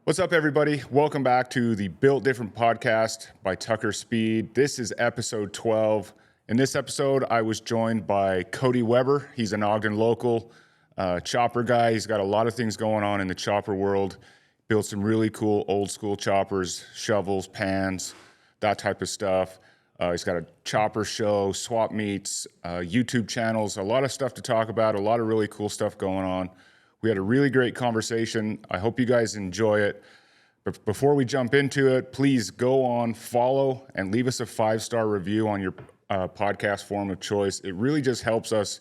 What's up, everybody? Welcome back to the Built Different podcast by Tucker Speed. This is episode 12. In this episode, I was joined by Cody Weber. He's an Ogden local chopper guy. He's got a lot of things going on in the chopper world. Built some really cool old school choppers, shovels, pans, that type of stuff. He's got a chopper show, swap meets, YouTube channels, a lot of stuff to talk about, a lot of really cool stuff going on. We had a really great conversation. I hope you guys enjoy it. But before we jump into it, please go on, follow, and leave us a 5-star review on your podcast form of choice. It really just helps us,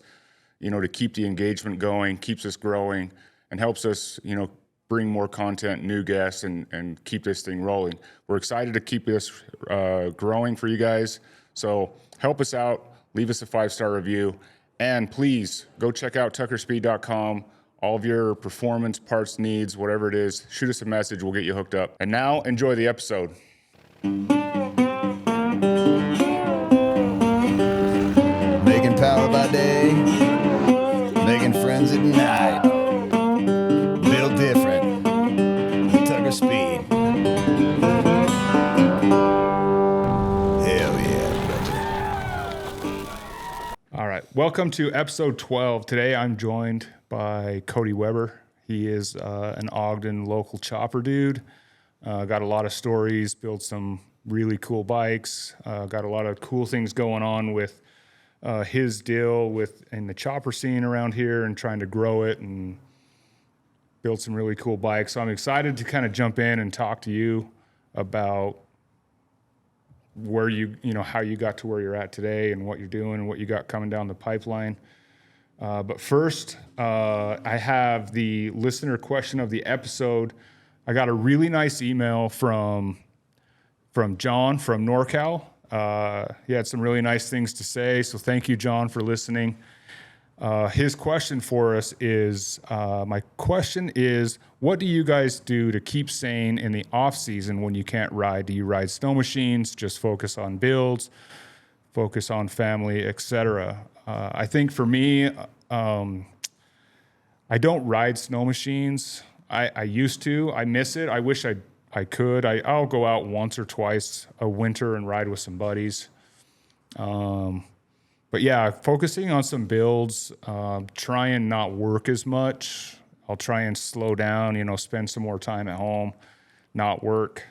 to keep the engagement going, keeps us growing, and helps us, bring more content, new guests, and keep this thing rolling. We're excited to keep this growing for you guys. So help us out. Leave us a 5-star review. And please go check out tuckerspeed.com. All of your performance, parts needs, whatever it is, shoot us a message. We'll get you hooked up. And now, enjoy the episode. Making power by day, making friends at night. Built different, Tucker Speed. Hell yeah, brother. All right, welcome to episode 12. Today, I'm joined by Cody Weber. He is an Ogden local chopper dude. Got a lot of stories, built some really cool bikes, got a lot of cool things going on with his deal in the chopper scene around here and trying to grow it and build some really cool bikes. So I'm excited to kind of jump in and talk to you about where how you got to where you're at today and what you're doing and what you got coming down the pipeline. But first, I have the listener question of the episode. I got a really nice email from John from NorCal. He had some really nice things to say, so thank you, John, for listening. His question for us is, my question is, what do you guys do to keep sane in the off season when you can't ride? Do you ride snow machines, just focus on builds, focus on family, etc.? I think for me, I don't ride snow machines. I used to. I miss it. I wish I could. I'll go out once or twice a winter and ride with some buddies. But yeah, focusing on some builds, try and not work as much. I'll try and slow down, spend some more time at home, not work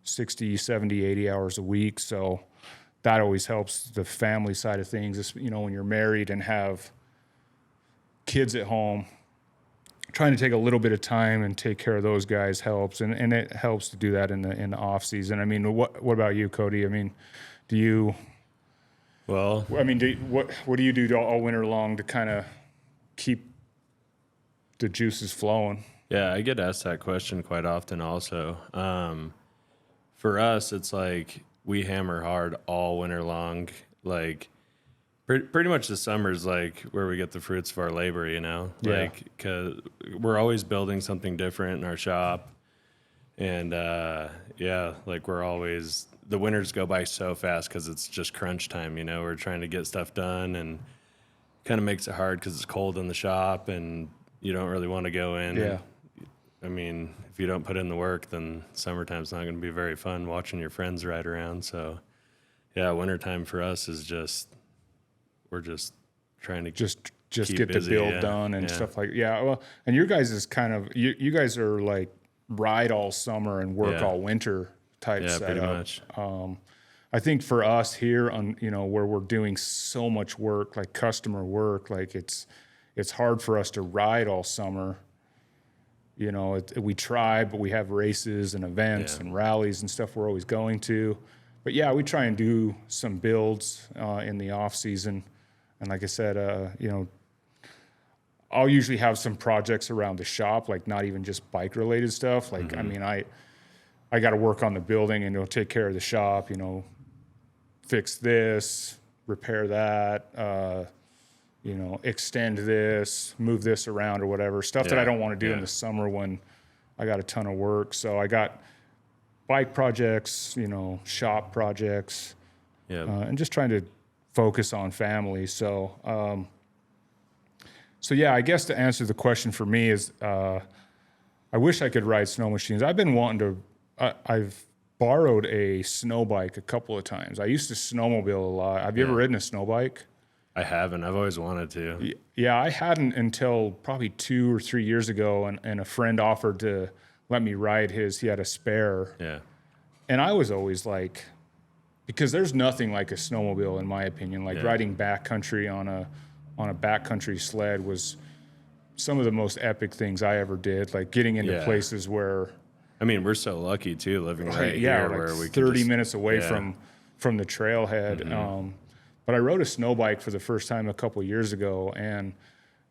60, 70, 80 hours a week. So that always helps the family side of things, when you're married and have kids at home. Trying to take a little bit of time and take care of those guys helps, and it helps to do that in the off season. I mean, what about you, Cody? I mean, do you? Well, I mean, what do you do all winter long to kind of keep the juices flowing? Yeah, I get asked that question quite often. Also, for us, it's like we hammer hard all winter long. Like pretty much the summer is like where we get the fruits of our labor, Yeah. Like, cause we're always building something different in our shop. And, like we're always, the winters go by so fast cause it's just crunch time, we're trying to get stuff done and kind of makes it hard cause it's cold in the shop and you don't really want to go in. Yeah. I mean, if you don't put in the work, then summertime's not going to be very fun watching your friends ride around. So yeah, wintertime for us is we're just trying to just keep get busy, the build done and stuff like well, and your guys is kind of you guys are like ride all summer and work all winter type setup. Pretty much. I think for us here on where we're doing so much work, like customer work, like it's hard for us to ride all summer. We try, but we have races and events and rallies and stuff we're always going to. But yeah, we try and do some builds in the off season. And like I said, I'll usually have some projects around the shop, like not even just bike related stuff. Like, I mean, I got to work on the building and take care of the shop, fix this, repair that, extend this, move this around or whatever. Stuff that I don't want to do in the summer when I got a ton of work. So I got bike projects, shop projects, and just trying to focus on family. So yeah, I guess to answer the question for me is, I wish I could ride snow machines. I've been wanting to. I've borrowed a snow bike a couple of times. I used to snowmobile a lot. Have you ever ridden a snow bike? I haven't. I've always wanted to. Yeah, I hadn't until probably 2 or 3 years ago, and a friend offered to let me ride his. He had a spare. Yeah. And I was always like, because there's nothing like a snowmobile in my opinion. Like riding backcountry on a backcountry sled was some of the most epic things I ever did. Like getting into places where, I mean, we're so lucky too, living right yeah, here like where we 30 minutes away from the trailhead. Mm-hmm. But I rode a snow bike for the first time a couple of years ago, and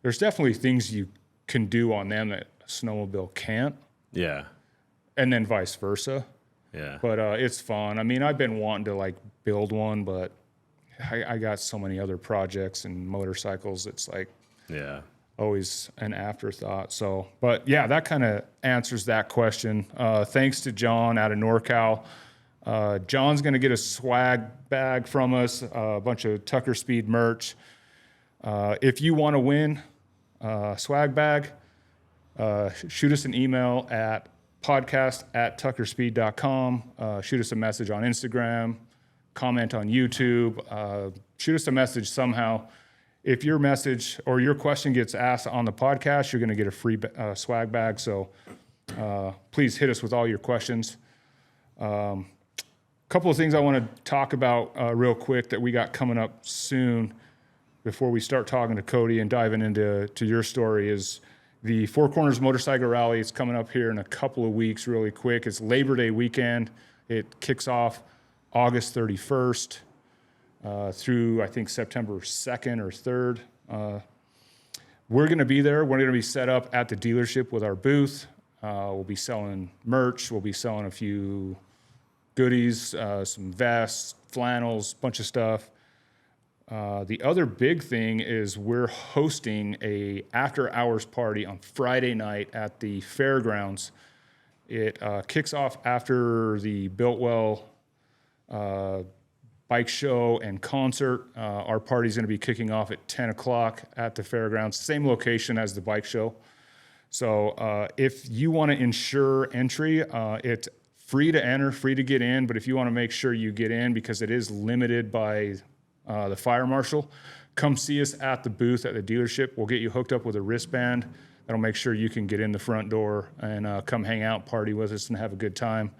there's definitely things you can do on them that a snowmobile can't. Yeah. And then vice versa. Yeah. But it's fun. I mean, I've been wanting to like build one, but I got so many other projects and motorcycles. It's like always an afterthought. So, but yeah, that kind of answers that question. Thanks to John out of NorCal. John's going to get a swag bag from us, a bunch of Tucker Speed merch. If you want to win a swag bag, shoot us an email at podcast@tuckerspeed.com. Shoot us a message on Instagram, comment on YouTube, shoot us a message somehow. If your message or your question gets asked on the podcast, you're going to get a free swag bag. So please hit us with all your questions. Couple of things I want to talk about real quick that we got coming up soon before we start talking to Cody and diving into your story is the Four Corners Motorcycle Rally. It's coming up here in a couple of weeks really quick. It's Labor Day weekend. It kicks off August 31st through, I think, September 2nd or 3rd. We're going to be there. We're going to be set up at the dealership with our booth. We'll be selling merch. We'll be selling a few goodies, some vests, flannels, bunch of stuff. The other big thing is we're hosting a after-hours party on Friday night at the fairgrounds. It kicks off after the Biltwell bike show and concert. Our party's going to be kicking off at 10 o'clock at the fairgrounds, same location as the bike show. So if you want to ensure entry, it's free to enter, free to get in, but if you want to make sure you get in because it is limited by the fire marshal, come see us at the booth at the dealership. We'll get you hooked up with a wristband. That'll make sure you can get in the front door and come hang out, party with us, and have a good time.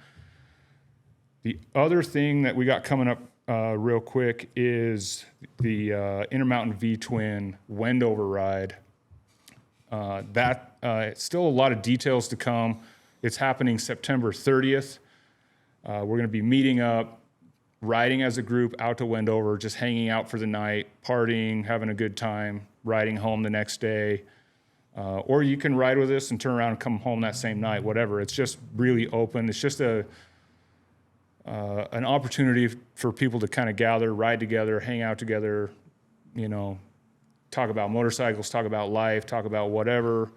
The other thing that we got coming up real quick is the Intermountain V-Twin Wendover ride. Still a lot of details to come. It's happening September 30th. We're going to be meeting up, riding as a group out to Wendover, just hanging out for the night, partying, having a good time, riding home the next day. Or you can ride with us and turn around and come home that same night, whatever. It's just really open. It's just an opportunity for people to kind of gather, ride together, hang out together, talk about motorcycles, talk about life, talk about whatever.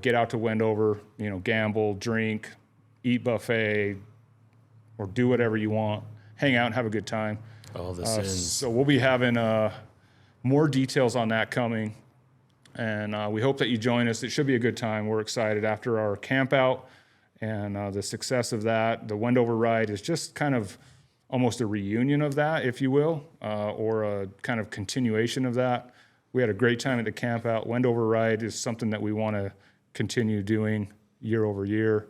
Get out to Wendover, gamble, drink, eat buffet, or do whatever you want. Hang out and have a good time. All the sins. So we'll be having more details on that coming. And we hope that you join us. It should be a good time. We're excited after our camp out and the success of that. The Wendover ride is just kind of almost a reunion of that, if you will, or a kind of continuation of that. We had a great time at the camp out. Wendover ride is something that we want to continue doing year over year.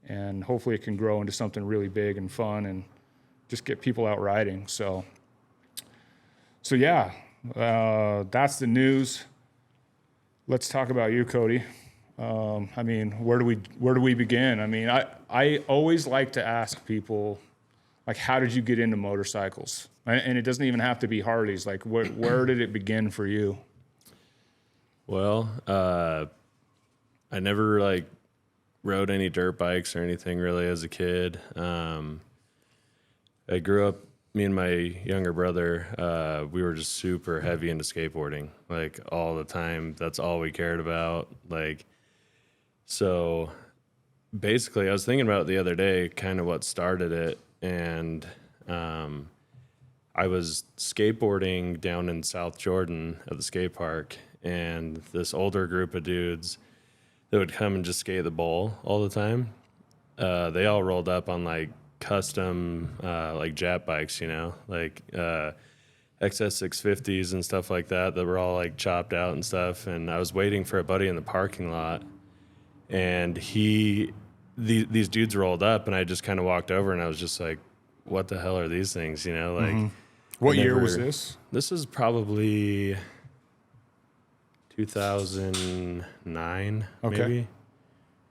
And hopefully it can grow into something really big and fun and just get people out riding. So yeah, that's the news. Let's talk about you, Cody. Where do we begin? I always like to ask people, like, how did you get into motorcycles? And it doesn't even have to be Harleys. Like, where did it begin for you? Well, I never rode any dirt bikes or anything really as a kid. I grew up, me and my younger brother, we were just super heavy into skateboarding, like all the time. That's all we cared about. So basically I was thinking about it the other day, kind of what started it. And, I was skateboarding down in South Jordan at the skate park, and this older group of dudes, that would come and just skate the bowl all the time. They all rolled up on like custom like Jap bikes, you know, like XS 650s and stuff like that were all like chopped out and stuff. And I was waiting for a buddy in the parking lot, and these dudes rolled up, and I just kind of walked over, and I was just like, what the hell are these things, you know? Like, What year was this? This is probably 2009, maybe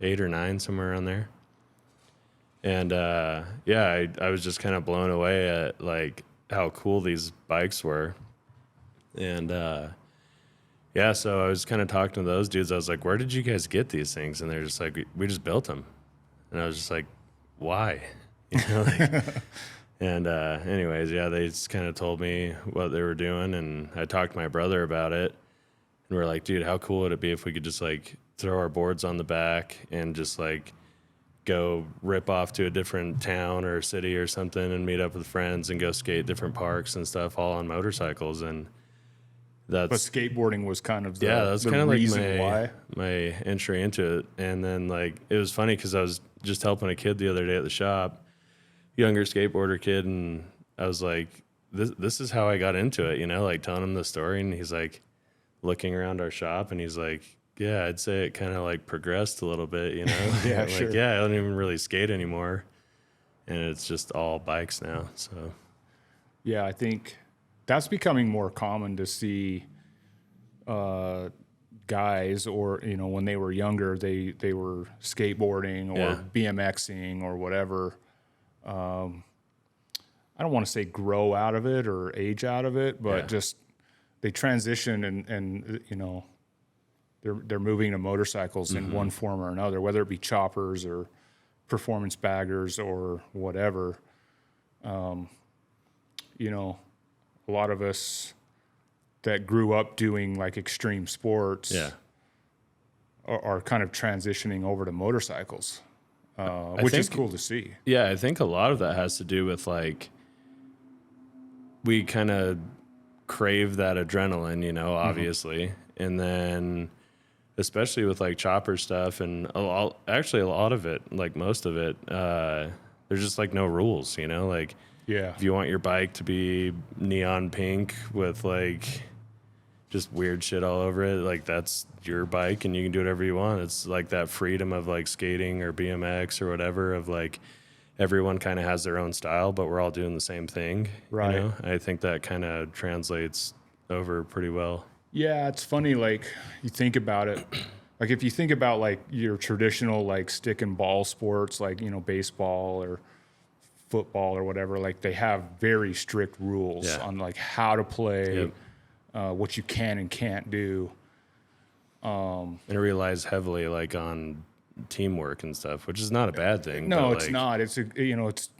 8 or 9, somewhere around there. And yeah, I was just kind of blown away at like how cool these bikes were. And yeah, so I was kind of talking to those dudes. I was like, where did you guys get these things? And they're just like, we just built them. And I was just like, why? You know, like, and anyways, yeah, they just kind of told me what they were doing, and I talked to my brother about it, and we're like, dude, how cool would it be if we could just like throw our boards on the back and just like go rip off to a different town or city or something and meet up with friends and go skate different parks and stuff, all on motorcycles. And But skateboarding was kind of that's the kind of like reason my entry into it. And then like it was funny because I was just helping a kid the other day at the shop, younger skateboarder kid, and I was like, this is how I got into it, you know, like telling him the story, and he's like looking around our shop, and he's like, yeah, I'd say it kind of like progressed a little bit, you know. Yeah, like, sure. yeah, I don't even really skate anymore, and it's just all bikes now. So Yeah, I think that's becoming more common to see guys, or, you know, when they were younger, they were skateboarding or BMXing or whatever. I don't want to say grow out of it or age out of it, but just they transition and you know, they're moving to motorcycles in one form or another, whether it be choppers or performance baggers or whatever. You know, a lot of us that grew up doing like extreme sports are kind of transitioning over to motorcycles, which is cool to see. Yeah, I think a lot of that has to do with like we kind of crave that adrenaline, you know, obviously. And then especially with like chopper stuff and actually a lot of it, like most of it, there's just like no rules, you know, like if you want your bike to be neon pink with like just weird shit all over it, like that's your bike and you can do whatever you want. It's like that freedom of like skating or BMX or whatever, of like everyone kind of has their own style, but we're all doing the same thing. Right. You know? I think that kind of translates over pretty well. Yeah, it's funny, like, you think about it. Like, if you think about, like, your traditional, like, stick and ball sports, like, you know, baseball or football or whatever, like, they have very strict rules on, like, how to play, what you can and can't do. And it relies heavily, like, on teamwork and stuff, which is not a bad thing. No, but, it's like, not. It's, you know, it's...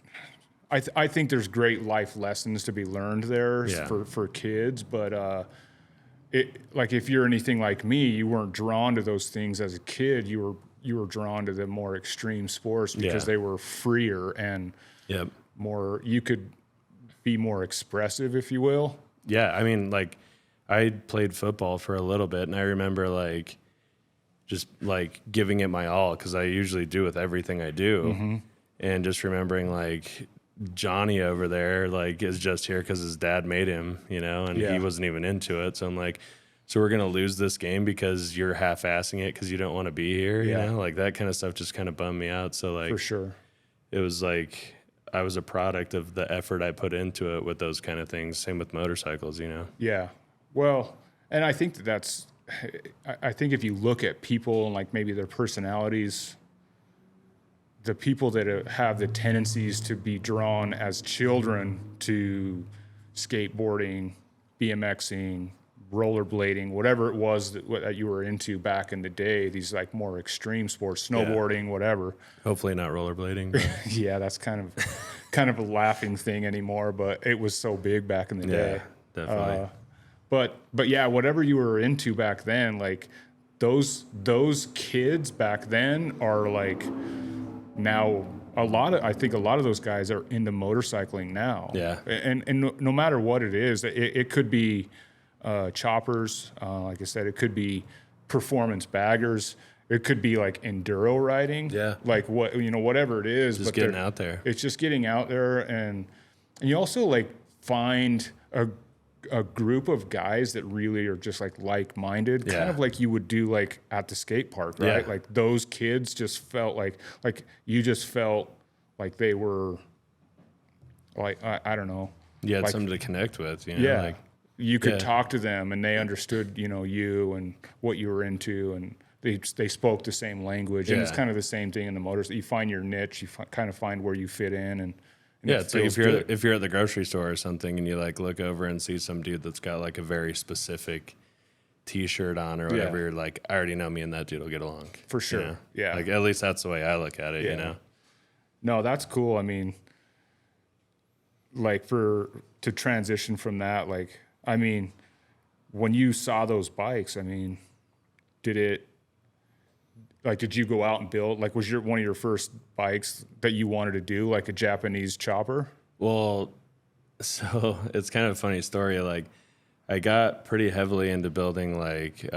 I think there's great life lessons to be learned there for kids, but... like if you're anything like me, you weren't drawn to those things as a kid. You were drawn to the more extreme sports because they were freer and more. You could be more expressive, if you will. Yeah, I mean, like I played football for a little bit, and I remember like just like giving it my all because I usually do with everything I do, and just remembering like Johnny over there like is just here because his dad made him, you know, and he wasn't even into it. So I'm like, so we're gonna lose this game because you're half-assing it because you don't want to be here, you know, like that kind of stuff just kind of bummed me out. So like, for sure, it was like I was a product of the effort I put into it with those kind of things. Same with motorcycles, you know. Yeah, well, and I think that's. I think if you look at people and like maybe their personalities. The people that have the tendencies to be drawn as children to skateboarding, BMXing, rollerblading, whatever it was that you were into back in the day, these like more extreme sports, snowboarding, whatever. Hopefully not rollerblading. But. Yeah, that's kind of a laughing thing anymore, but it was so big back in the day. Definitely. But yeah, whatever you were into back then, like those kids back then are like. Now, I think a lot of those guys are into motorcycling now. Yeah. And no matter what it is, it could be choppers. Like I said, it could be performance baggers. It could be like enduro riding. Yeah. Like whatever it is. Just getting out there. It's just getting out there. And you also like find a group of guys that really are just like-minded, kind of like you would do like at the skate park, right? Yeah. Like those kids just felt like you just felt like they were like, I don't know. You had like, something to connect with, you know? Yeah. Like, you could talk to them and they understood, you and what you were into, and they spoke the same language. And it's kind of the same thing in the motors. You find your niche, you kind of find where you fit in, and yeah, it's like if you're at the grocery store or something and you like look over and see some dude that's got like a very specific T-shirt on or whatever, you're like, I already know me and that dude will get along for sure. You know? Yeah, like at least that's the way I look at it. You know. No, that's cool. I mean, like to transition from that, like, I mean, when you saw those bikes, I mean, did you go out and build, like, was one of your first bikes that you wanted to do, like a Japanese chopper? Well, so it's kind of a funny story. Like, I got pretty heavily into building like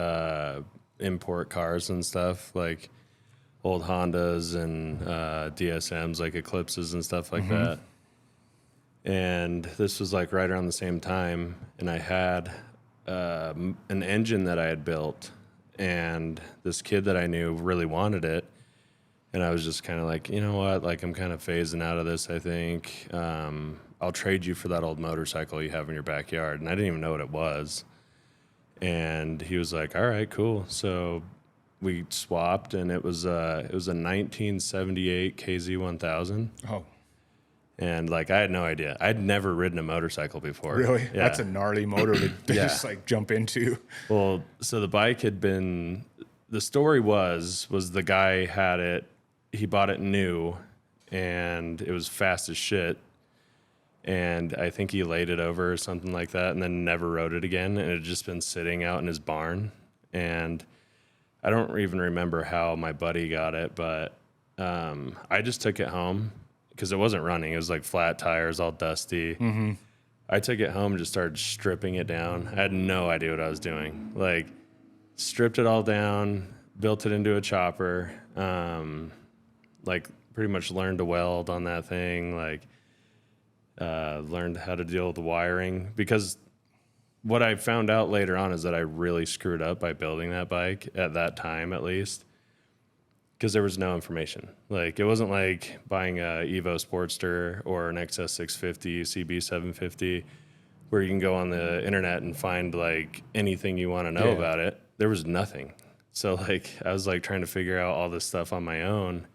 import cars and stuff, like old Hondas and DSMs, like Eclipses and stuff like that. And this was like right around the same time, and I had an engine that I had built. And this kid that I knew really wanted it. And I was just kind of like, you know what? Like, I'm kind of phasing out of this, I think. I'll trade you for that old motorcycle you have in your backyard. And I didn't even know what it was. And he was like, all right, cool. So we swapped, and it was a 1978 KZ1000. Oh, And like, I had no idea. I'd never ridden a motorcycle before. really? Yeah. That's a gnarly motor to just like jump into. Well, so the bike had been, the story was the guy had it, he bought it new, and it was fast as shit. And I think he laid it over or something like that, and then never rode it again. And it had just been sitting out in his barn. And I don't even remember how my buddy got it, but I just took it home because it wasn't running. It was like flat tires, all dusty. I took it home and just started stripping it down. I had no idea what I was doing. Like, stripped it all down, built it into a chopper, like pretty much learned to weld on that thing, like learned how to deal with the wiring. Because what I found out later on is that I really screwed up by building that bike at that time, at least. Because there was no information. Like, it wasn't like buying a Evo Sportster or an XS650, CB750, where you can go on the internet and find like anything you want to know about it. There was nothing. So like, I was like trying to figure out all this stuff on my own.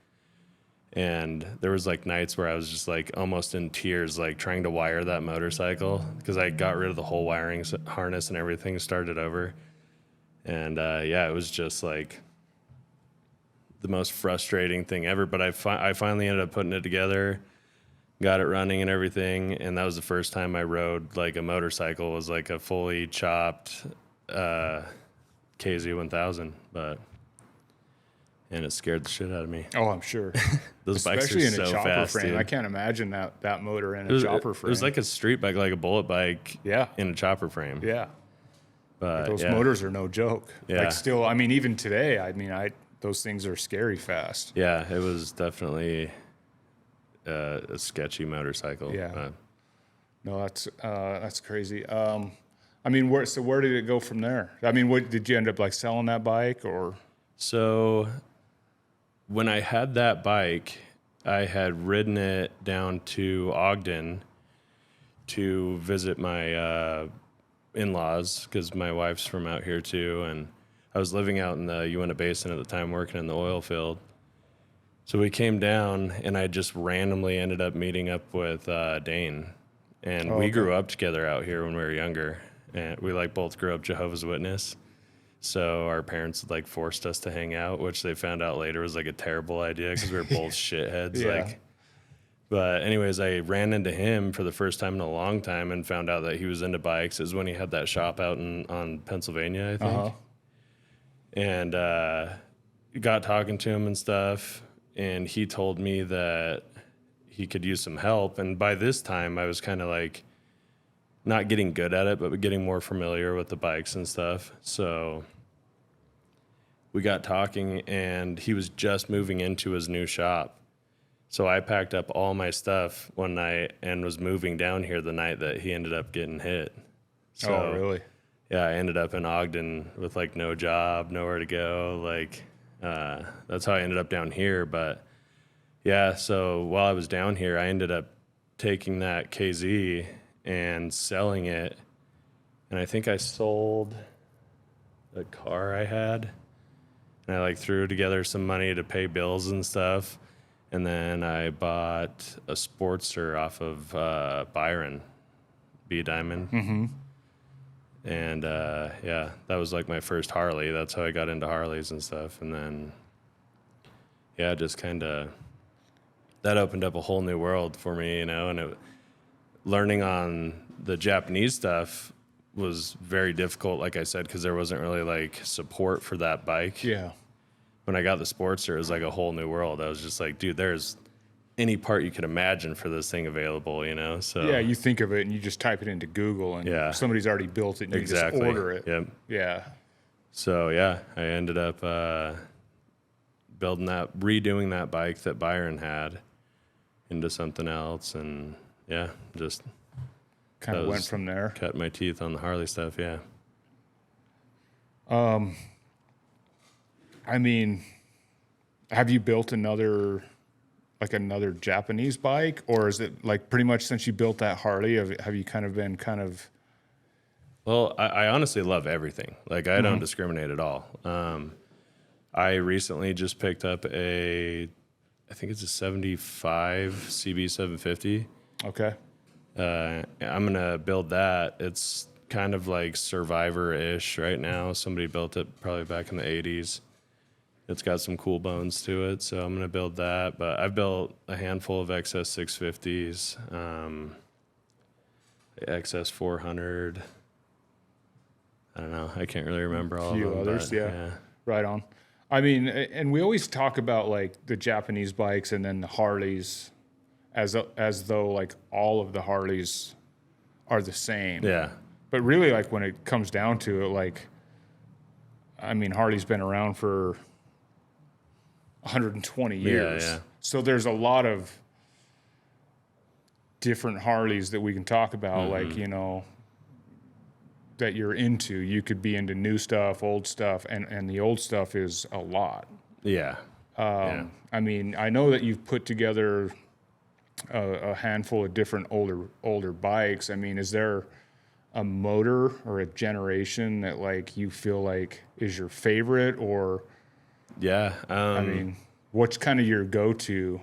And there was like nights where I was just like almost in tears, like trying to wire that motorcycle because I got rid of the whole wiring harness and everything, started over. And it was just like the most frustrating thing ever, but I finally ended up putting it together, got it running and everything, and that was the first time I rode like a motorcycle. It was like a fully chopped KZ1000, and it scared the shit out of me. Oh, I'm sure. Those bikes Especially are in a so chopper fast, frame. dude. I can't imagine that motor in a chopper frame. It was like a street bike, like a bullet bike in a chopper frame. Yeah. But Those motors are no joke. Yeah. Like, still, I mean, even today, I mean, those things are scary fast. Yeah, it was definitely a sketchy motorcycle. Yeah. No, that's crazy. I mean, where did it go from there? I mean, what did you end up like selling that bike or? So when I had that bike, I had ridden it down to Ogden to visit my in-laws because my wife's from out here too, and I was living out in the Uinta Basin at the time, working in the oil field. So we came down, and I just randomly ended up meeting up with Dane, and we grew up together out here when we were younger, and we like both grew up Jehovah's Witness. So our parents like forced us to hang out, which they found out later was like a terrible idea because we were both shitheads. Yeah. Like, but anyways, I ran into him for the first time in a long time and found out that he was into bikes. It was when he had that shop out on Pennsylvania, I think. And got talking to him and stuff, and he told me that he could use some help. And by this time, I was kind of like not getting good at it, but getting more familiar with the bikes and stuff. So we got talking, and he was just moving into his new shop. So I packed up all my stuff one night and was moving down here the night that he ended up getting hit. So, Oh, really? yeah, I ended up in Ogden with like no job, nowhere to go. Like, that's how I ended up down here. But yeah, so while I was down here, I ended up taking that KZ and selling it. And I think I sold a car I had. And I like threw together some money to pay bills and stuff. And then I bought a Sportster off of Byron, B Diamond. Mm-hmm. And yeah, that was like my first Harley. That's how I got into Harleys and stuff. And then, yeah, just kind of, that opened up a whole new world for me, you know. And learning on the Japanese stuff was very difficult, like I said, because there wasn't really like support for that bike. Yeah. When I got the Sportster, it was like a whole new world. I was just like, dude, there's any part you could imagine for this thing available, you know? So Yeah, you think of it and you just type it into Google and Yeah. somebody's already built it and exactly. you just order it. Yep. Yeah. So yeah, I ended up redoing that bike that Byron had into something else, and yeah, just Kind of went from there. cut my teeth on the Harley stuff. Yeah. I mean, have you built another Japanese bike, or is it like pretty much since you built that Harley, have you kind of been Well, I honestly love everything. Like, I don't discriminate at all. I recently just picked up I think it's a 75 CB 750. okay? I'm going to build that. It's kind of like Survivor-ish right now. Somebody built it probably back in the 80s. It's got some cool bones to it, so I'm going to build that. But I've built a handful of XS 650s, XS 400. I don't know. I can't really remember all of them. A few others, but, yeah. Right on. I mean, and we always talk about like the Japanese bikes and then the Harleys as though like all of the Harleys are the same. Yeah. But really, like when it comes down to it, like, I mean, Harley's been around for 120 years. Yeah. So there's a lot of different Harleys that we can talk about, like, you know, that you're into. You could be into new stuff, old stuff, and the old stuff is a lot. Yeah. I mean, I know that you've put together a handful of different older bikes. I mean, is there a motor or a generation that like you feel like is your favorite, or Yeah. I mean, what's kind of your go-to?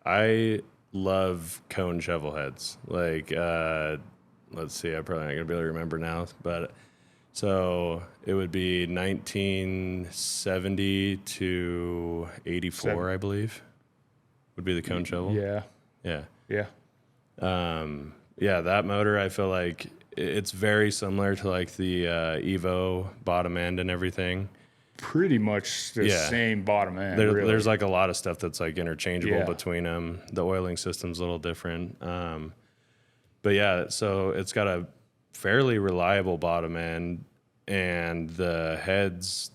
I love cone shovel heads. Like, let's see, I'm probably not going to be able to remember now, but so it would be 1970 to 84, I believe, would be the cone shovel. Yeah. Yeah. Yeah. Yeah, that motor, I feel like it's very similar to like the Evo bottom end and everything. Pretty much the Yeah. same bottom end. Really. There's like a lot of stuff that's like interchangeable Yeah. between them. The oiling system's a little different. But yeah, so it's got a fairly reliable bottom end, and the heads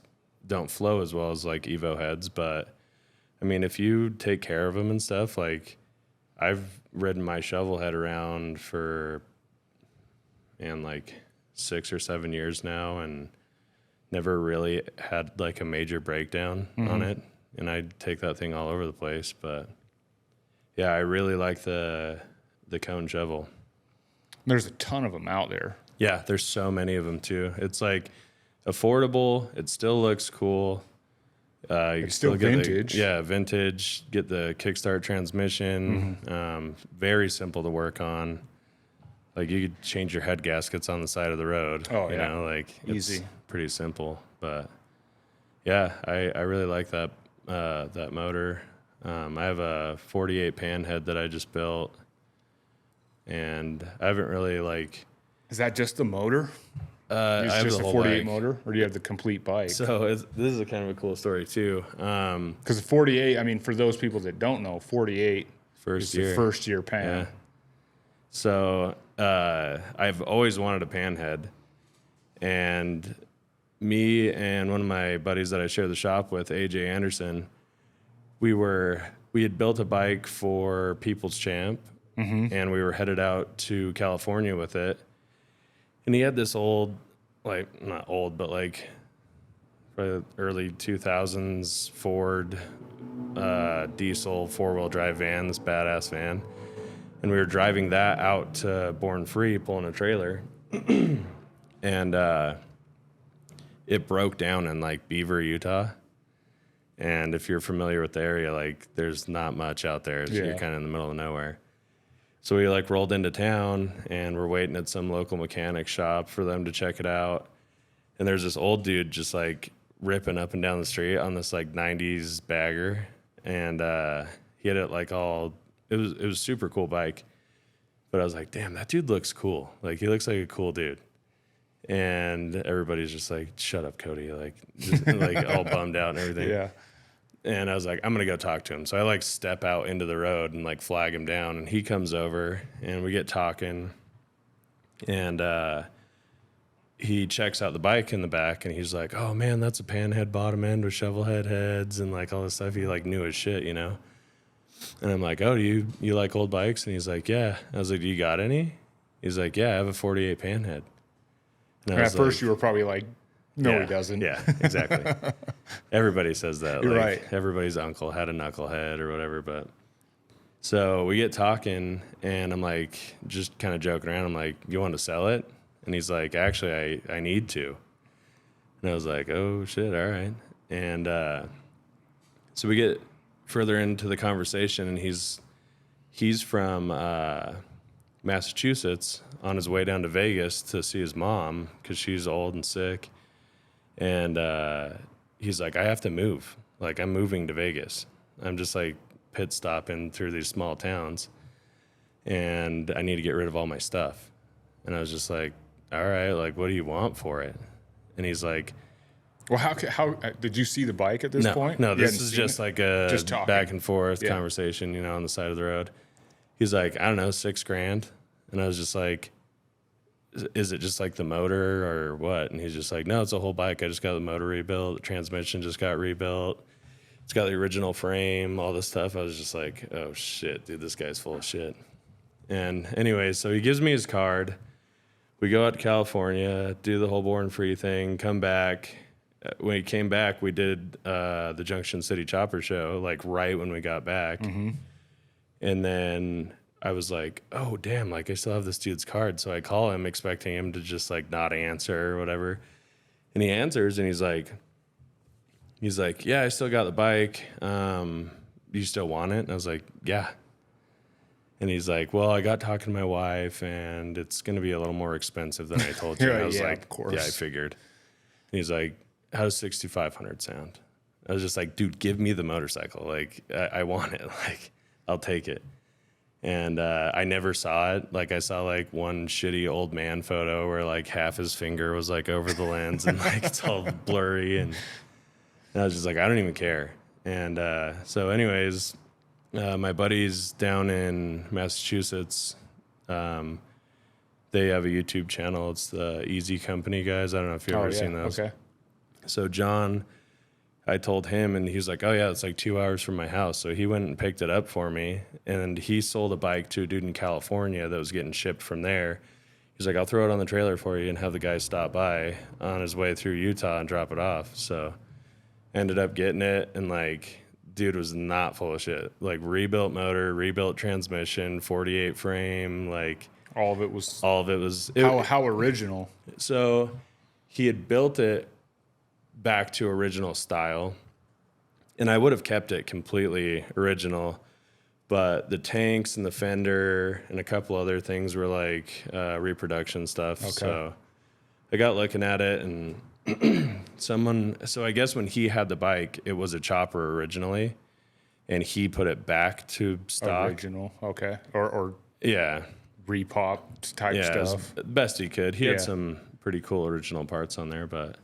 don't flow as well as like Evo heads. But I mean, if you take care of them and stuff, like I've ridden my shovel head around for, like 6 or 7 years now, and never really had like a major breakdown on it. And I take that thing all over the place. But yeah, I really like the cone shovel. There's a ton of them out there. Yeah, there's so many of them too. It's like affordable. It still looks cool. You It's still get vintage. vintage. Get the kickstart transmission. Very simple to work on. Like you could change your head gaskets on the side of the road. Oh, you yeah. know, like Easy. It's pretty simple, but yeah, I really like that that motor. I have a 48 pan head that I just built, and I haven't really like. Is that just the motor? I It's have just the a whole 48 bike. motor, or do you have the complete bike? So this is a kind of a cool story too. Because the 48, I mean, for those people that don't know, 48 First is year. the first year pan. Yeah. So I've always wanted a pan head, and me and one of my buddies that I share the shop with, AJ Anderson, we had built a bike for People's Champ, and we were headed out to California with it. And he had this old, like, not old, but like probably early 2000s Ford diesel 4-wheel drive van, this badass van. And we were driving that out to Born Free, pulling a trailer. And it broke down in like Beaver, Utah. And if you're familiar with the area, like there's not much out there. So you're kind of in the middle of nowhere. So we like rolled into town and we're waiting at some local mechanic shop for them to check it out. And there's this old dude just like ripping up and down the street on this like 90s bagger. And he had it like all, it was super cool bike. But I was like, damn, that dude looks cool. Like he looks like a cool dude. And everybody's just like, shut up, Cody. Like, just, like all bummed out and everything. Yeah. And I was like, I'm going to go talk to him. So I like step out into the road and like flag him down. And he comes over and we get talking. And he checks out the bike in the back and he's like, oh man, that's a panhead bottom end with shovel head heads and like all this stuff. He like knew his shit, you know? And I'm like, oh, do you like old bikes? And he's like, yeah. I was like, do you got any? He's like, yeah, I have a 48 panhead. And at first you were probably like, no, he doesn't. Yeah, exactly. Everybody says that. You're like, right. Everybody's uncle had a knucklehead or whatever. But so we get talking, and I'm like, just kind of joking around. I'm like, you want to sell it? And he's like, actually, I need to. And I was like, oh, shit, all right. And so we get further into the conversation, and he's from Massachusetts on his way down to Vegas to see his mom because she's old and sick. And he's like, I have to move. Like, I'm moving to Vegas. I'm just like pit stopping through these small towns. And I need to get rid of all my stuff. And I was just like, all right, like, what do you want for it? And he's like, well, how did you see the bike at this point? No, You this hadn't is seen just it? like a Just talking. back and forth conversation, you know, on the side of the road. He's like, I don't know, $6,000. And I was just like, is it just like the motor or what? And he's just like, no, it's a whole bike. I just got the motor rebuilt. The transmission just got rebuilt. It's got the original frame, all this stuff. I was just like, oh shit, dude, this guy's full of shit. And anyway, so he gives me his card. We go out to California, do the whole Born Free thing, come back. When he came back, we did the Junction City Chopper Show, like right when we got back. Mm-hmm. And then I was like, oh, damn, like I still have this dude's card. So I call him expecting him to just like not answer or whatever. And he answers and he's like, yeah, I still got the bike. Do you still want it? And I was like, yeah. And he's like, well, I got talking to my wife and it's going to be a little more expensive than I told you. And I was like, of course. yeah, I figured. And he's like, how does 6,500 sound? I was just like, dude, give me the motorcycle. Like, I want it. Like, I'll take it. And I never saw it. Like, I saw like one shitty old man photo where like half his finger was like over the lens and like it's all blurry. And I was just like, I don't even care. And so anyways, my buddies down in Massachusetts, they have a YouTube channel. It's the Easy Company guys. I don't know if you've ever seen those. Okay. So John, I told him, and he's like, oh, yeah, it's like 2 hours from my house. So he went and picked it up for me, and he sold a bike to a dude in California that was getting shipped from there. He's like, I'll throw it on the trailer for you and have the guy stop by on his way through Utah and drop it off. So ended up getting it, and, like, dude was not full of shit. Like, rebuilt motor, rebuilt transmission, 48 frame, like... All of it was... How original. So he had built it back to original style, and I would have kept it completely original, but the tanks and the fender and a couple other things were like reproduction stuff. Okay. So I got looking at it, and so I guess when he had the bike, it was a chopper originally, and he put it back to stock. Original, okay. Or yeah, repop type stuff. Best he could. He had some pretty cool original parts on there, but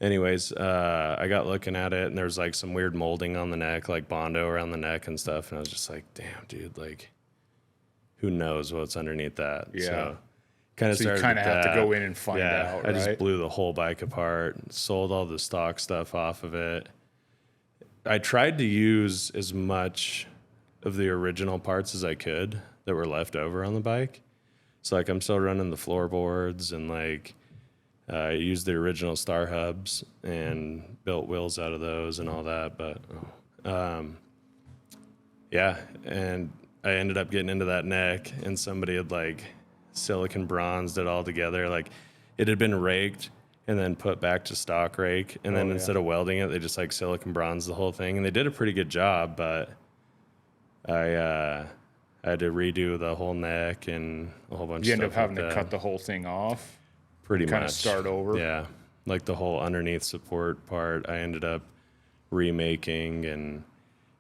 anyways, I got looking at it, and there's like some weird molding on the neck, like Bondo around the neck and stuff. And I was just like, damn, dude, like, who knows what's underneath that? Yeah. So Kind of So you started kind of with have to that. go in and find Yeah, out, I right? just blew the whole bike apart, sold all the stock stuff off of it. I tried to use as much of the original parts as I could that were left over on the bike. So like I'm still running the floorboards and like I used the original star hubs and built wheels out of those and all that. But yeah, and I ended up getting into that neck and somebody had like silicon bronzed it all together. Like it had been raked and then put back to stock rake. And then instead of welding it, they just like silicon bronzed the whole thing. And they did a pretty good job, but I had to redo the whole neck and a whole bunch You of end stuff up having like to that. cut the whole thing off. Pretty kinda much start over. Yeah, like the whole underneath support part I ended up remaking, and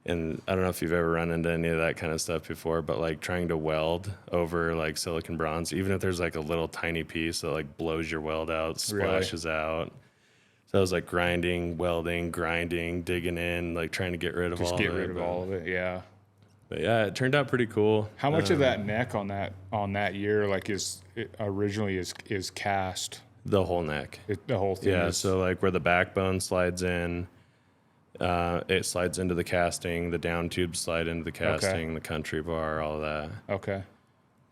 I don't know if you've ever run into any of that kind of stuff before, but like trying to weld over like silicon bronze, even if there's like a little tiny piece that like blows your weld out, splashes out. So I was like grinding, welding, grinding, digging in, like trying to get rid of Just all get of it. rid of all of it. Yeah. But yeah, it turned out pretty cool. How much of that neck on that year like originally is cast? The whole neck. The whole thing. Yeah, is, so like where the backbone slides in, it slides into the casting, the down tubes slide into the casting, the country bar, all of that. okay.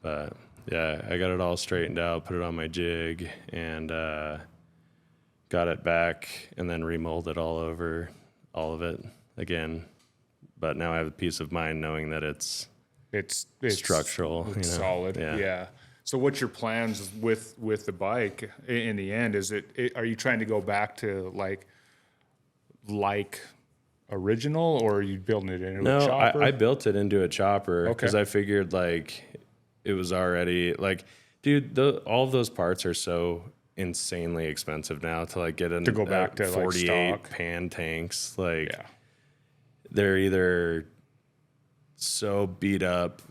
But yeah, I got it all straightened out, put it on my jig, and got it back, and then remolded all over all of it again. But now I have a peace of mind knowing that it's structural, It's solid. Yeah. So what's your plans with the bike in the end? Is are you trying to go back to like original, or are you building it into a chopper? I built it into a chopper because Okay. I figured like it was already like, dude, all of those parts are so insanely expensive now to like get To go back to, like, 48 stock. pan tanks. Like Yeah. they're either so beat up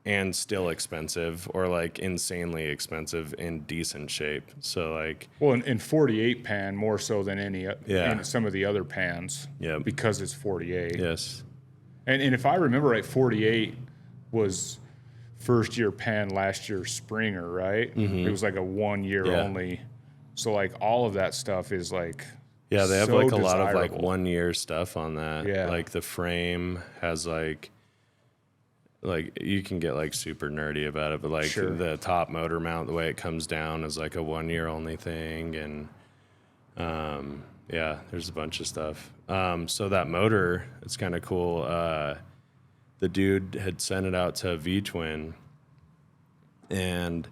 and still expensive, or like insanely expensive in decent shape. So like, Well, in 48 pan more so than any Yeah. in some of the other pans. Yep. Because it's 48. yes, And if I remember right, 48 was first year pan, last year Springer, right? It was like a 1 year Yeah. only. So like all of that stuff is like yeah, they have so like a lot of like desirable. 1 year stuff on that. Yeah. Like the frame has like you can get like super nerdy about it, but like Sure. the top motor mount, the way it comes down is like a 1 year only thing. And yeah, there's a bunch of stuff. So that motor, it's kind of cool. The dude had sent it out to V-Twin, and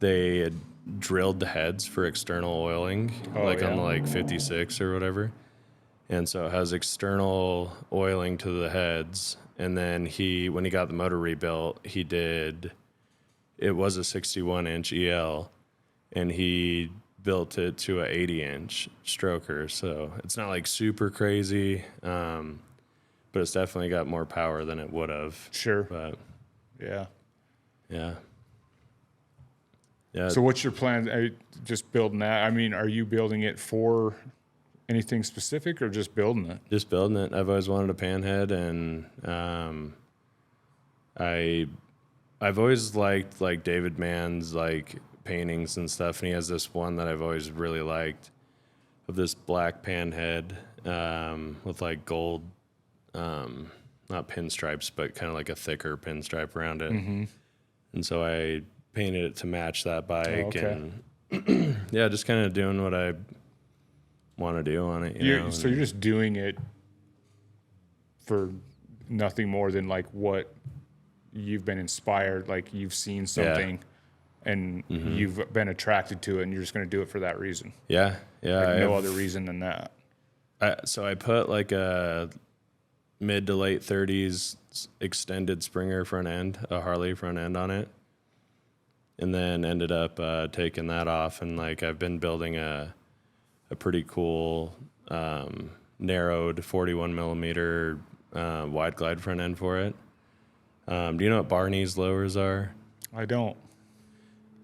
they had drilled the heads for external oiling, on the like 56 or whatever. And so it has external oiling to the heads. And then when he got the motor rebuilt, it was a 61-inch EL, and he built it to a 80-inch stroker. So it's not like super crazy, but it's definitely got more power than it would have. Sure. But Yeah. yeah. Yeah. So what's your plan? Are you just building that? I mean, are you building it for anything specific or just building it? Just building it. I've always wanted a panhead, and I've always liked like David Mann's like paintings and stuff, and he has this one that I've always really liked of this black panhead with like gold, not pinstripes, but kind of like a thicker pinstripe around it. And so I painted it to match that bike, and yeah, just kind of doing what I want to do on it. You know? So you're just doing it for nothing more than like what you've been inspired, like you've seen something and you've been attracted to it, and you're just going to do it for that reason. Yeah. Like no other reason than that. So I put like a mid to late 30s extended Springer front end, a Harley front end on it, and then ended up taking that off, and like I've been building a pretty cool narrowed 41 millimeter wide glide front end for it. Do you know what Barney's lowers are? I don't.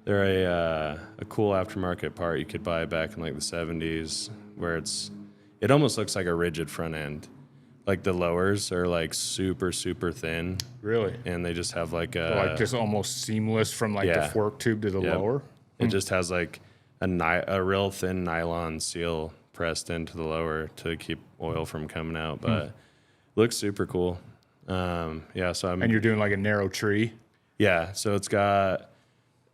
They're a cool aftermarket part you could buy back in like the 70s, where it almost looks like a rigid front end. Like the lowers are like super, super thin. Really? And they just have like Like just almost seamless from like the Yeah. fork tube to the Yep. lower? It just has like a real thin nylon seal pressed into the lower to keep oil from coming out, but looks super cool. Yeah, so And you're doing like a narrow tree. yeah, so it's got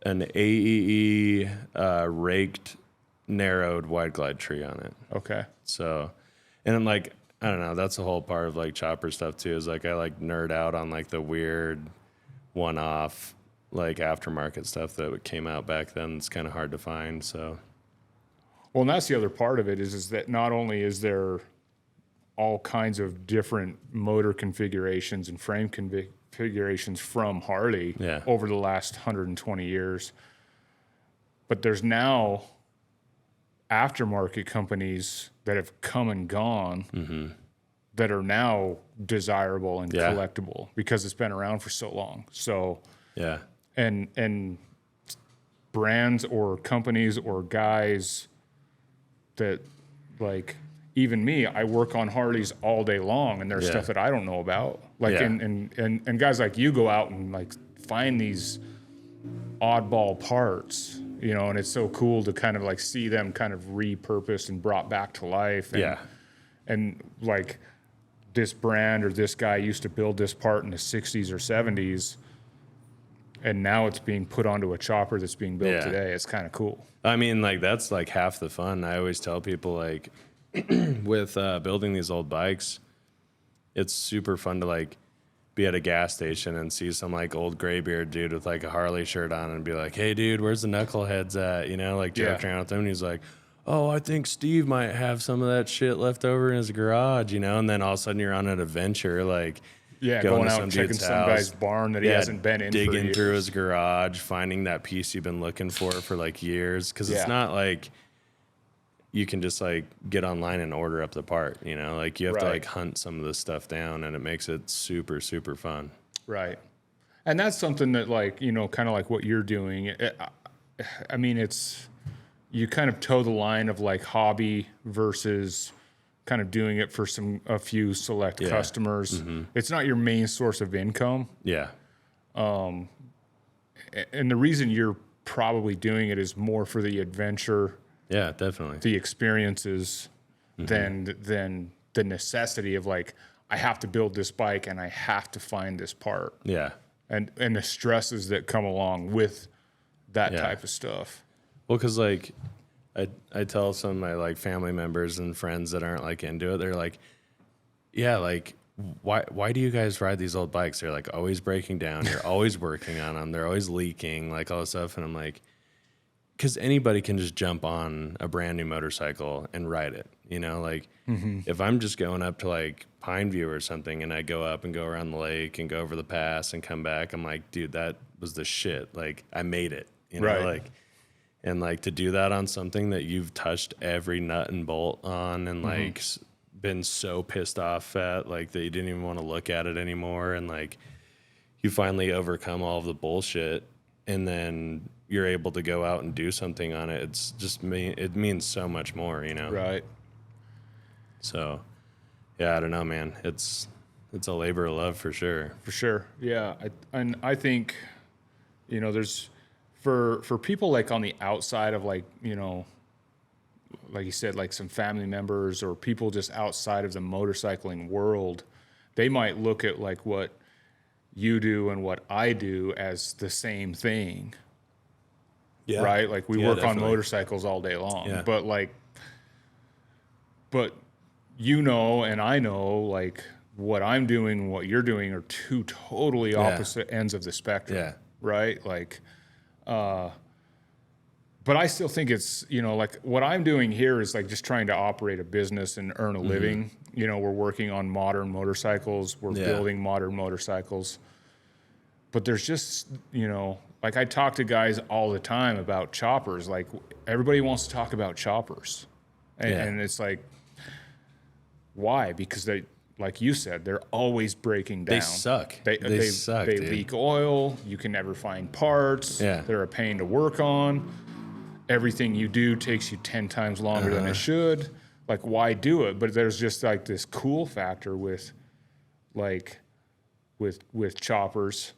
an AEE raked, narrowed wide glide tree on it. Okay. So, and then like, I don't know, that's the whole part of like chopper stuff too, is like I like nerd out on like the weird one-off like aftermarket stuff that came out back then. It's kind of hard to find. So, Well, and that's the other part of it is that not only is there all kinds of different motor configurations and frame configurations from Harley over the last 120 years, but there's now aftermarket companies that have come and gone that are now desirable and collectible because it's been around for so long. So, yeah. And brands or companies or guys that, like, even me, I work on Harleys all day long, and there's stuff that I don't know about. Like, and guys like you go out and like find these oddball parts, you know, and it's so cool to kind of like see them kind of repurposed and brought back to life. And, and like this brand or this guy used to build this part in the 60s or 70s, and now it's being put onto a chopper that's being built today. It's kind of cool. I mean, like, that's like half the fun. I always tell people, like, with building these old bikes, it's super fun to like be at a gas station and see some like old graybeard dude with like a Harley shirt on and be like, "Hey dude, where's the knuckleheads at?" You know, like joking around with him. And he's like, "Oh, I think Steve might have some of that shit left over in his garage," you know. And then all of a sudden you're on an adventure, like going out and checking some guy's barn that he hasn't been in, digging through his garage, finding that piece you've been looking for like years. Because it's not like you can just like get online and order up the part, you know, like you have to like hunt some of this stuff down, and it makes it super, super fun. Right. And that's something that, like, you know, kind of like what you're doing. I mean, it's, you kind of toe the line of like hobby versus kind of doing it for a few select customers. It's not your main source of income. Yeah. And the reason you're probably doing it is more for the adventure. Yeah, definitely. The experiences than the necessity of like, I have to build this bike and I have to find this part. Yeah. And the stresses that come along with that type of stuff. Well, because like I tell some of my like family members and friends that aren't like into it, they're like, yeah, like why do you guys ride these old bikes? They're like always breaking down. You're always working on them. They're always leaking, like all this stuff. And I'm like, because anybody can just jump on a brand new motorcycle and ride it, you know, like if I'm just going up to like Pineview or something and I go up and go around the lake and go over the pass and come back, I'm like, dude, that was the shit. Like I made it, you know, like, and like to do that on something that you've touched every nut and bolt on and like been so pissed off at, like that you didn't even want to look at it anymore. And like you finally overcome all of the bullshit and then you're able to go out and do something on it. It's just it means so much more, you know? Right. So yeah, I don't know, man. It's a labor of love for sure. For sure. Yeah. I think, you know, there's for people like on the outside of like, you know, like you said, like some family members or people just outside of the motorcycling world, they might look at like what you do and what I do as the same thing. Yeah. Right? Like we work on motorcycles all day long. Yeah. But you know, and I know, like what I'm doing and what you're doing are two totally opposite ends of the spectrum. Yeah. Right? Like, but I still think it's, you know, like what I'm doing here is like just trying to operate a business and earn a living. You know, we're working on modern motorcycles. We're building modern motorcycles. But there's just, you know, like I talk to guys all the time about choppers. Like everybody wants to talk about choppers. And it's like, why? Because they, like you said, they're always breaking down. They suck. They suck. They leak oil. You can never find parts. Yeah. They're a pain to work on. Everything you do takes you 10 times longer than it should. Like, why do it? But there's just like this cool factor with choppers.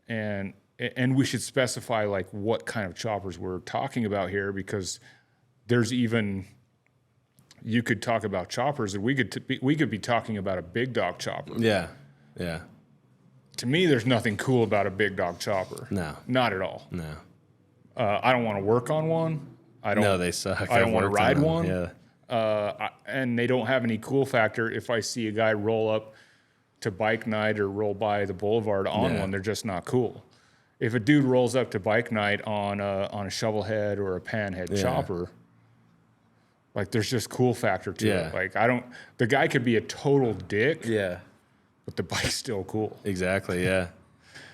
And and we should specify like what kind of choppers we're talking about here, because there's even, you could talk about choppers, and we could be talking about a big dog chopper. Yeah. Yeah. To me, there's nothing cool about a big dog chopper. No. Not at all. No. I don't want to work on one. No, they suck. I don't want to ride one. Yeah. And they don't have any cool factor. If I see a guy roll up to bike night or roll by the boulevard on one, they're just not cool. If a dude rolls up to bike night on a shovel head or a panhead chopper, like there's just cool factor to it. Like the guy could be a total dick. Yeah. But the bike's still cool. Exactly. Yeah.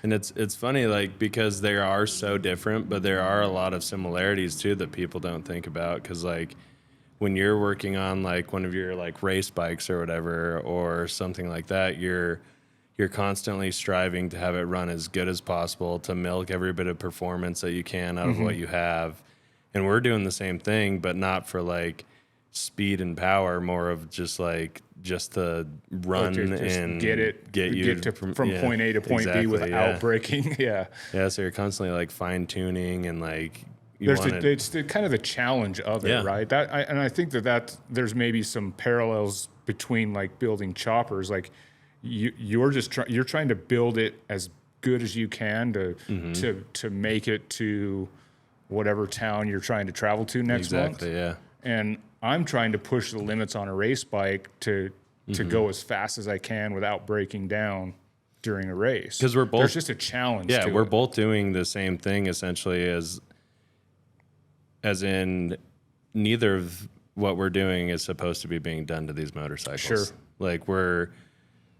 And it's funny, like, because they are so different, but there are a lot of similarities too that people don't think about. Because like when you're working on like one of your like race bikes or whatever or something like that, you're constantly striving to have it run as good as possible, to milk every bit of performance that you can out of what you have. And we're doing the same thing, but not for like speed and power, more of just the run and get you from point A to point B without breaking. Yeah. So you're constantly like fine tuning and like it's kind of the challenge of it, right? I think that there's maybe some parallels between like building choppers. Like you're trying to build it as good as you can to make it to whatever town you're trying to travel to next month. Exactly. Yeah. And I'm trying to push the limits on a race bike to go as fast as I can without breaking down during a race. Because there's just a challenge. Yeah, we're both doing the same thing essentially, as in neither of what we're doing is supposed to be being done to these motorcycles. Sure. Like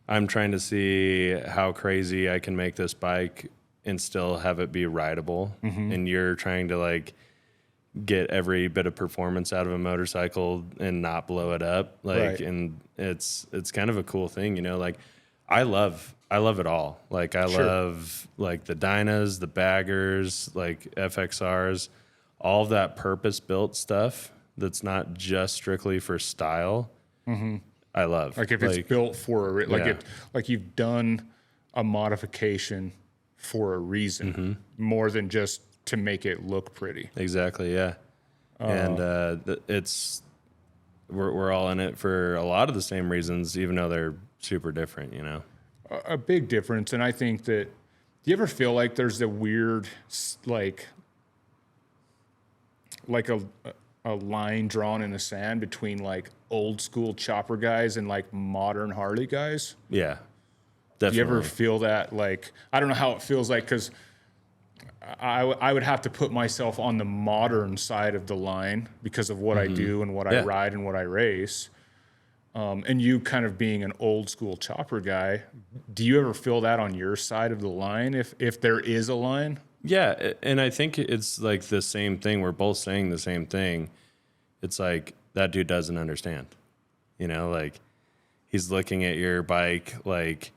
I'm trying to see how crazy I can make this bike and still have it be rideable. And you're trying to like get every bit of performance out of a motorcycle and not blow it up. Like, and it's kind of a cool thing, you know, like I love it all. Like I love like the Dynas, the baggers, like FXRs, all of that purpose built stuff that's not just strictly for style. I love. Like if it's built for like you've done a modification for a reason more than just to make it look pretty. Exactly. Yeah. And we're all in it for a lot of the same reasons, even though they're super different, you know. A big difference. And I think that, do you ever feel like there's a weird like a line drawn in the sand between like old school chopper guys and like modern Harley guys? Yeah, definitely. Do you ever feel that? Like, I don't know how it feels like, because I would have to put myself on the modern side of the line because of what I do and what I ride and what I race. And you kind of being an old school chopper guy, do you ever feel that on your side of the line, if there is a line? Yeah, and I think it's like the same thing. We're both saying the same thing. It's like that dude doesn't understand. You know, like he's looking at your bike like,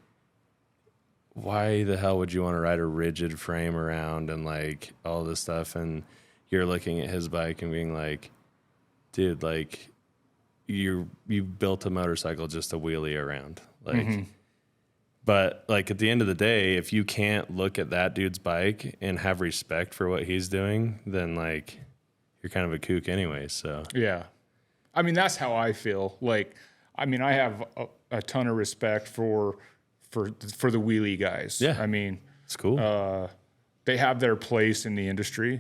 why the hell would you want to ride a rigid frame around and like all this stuff? And you're looking at his bike and being like, dude, like you built a motorcycle just to wheelie around. Like, but like at the end of the day, if you can't look at that dude's bike and have respect for what he's doing, then like you're kind of a kook anyway. So yeah, I mean, that's how I feel. Like, I mean, I have a ton of respect for the wheelie guys. Yeah. I mean, it's cool. They have their place in the industry.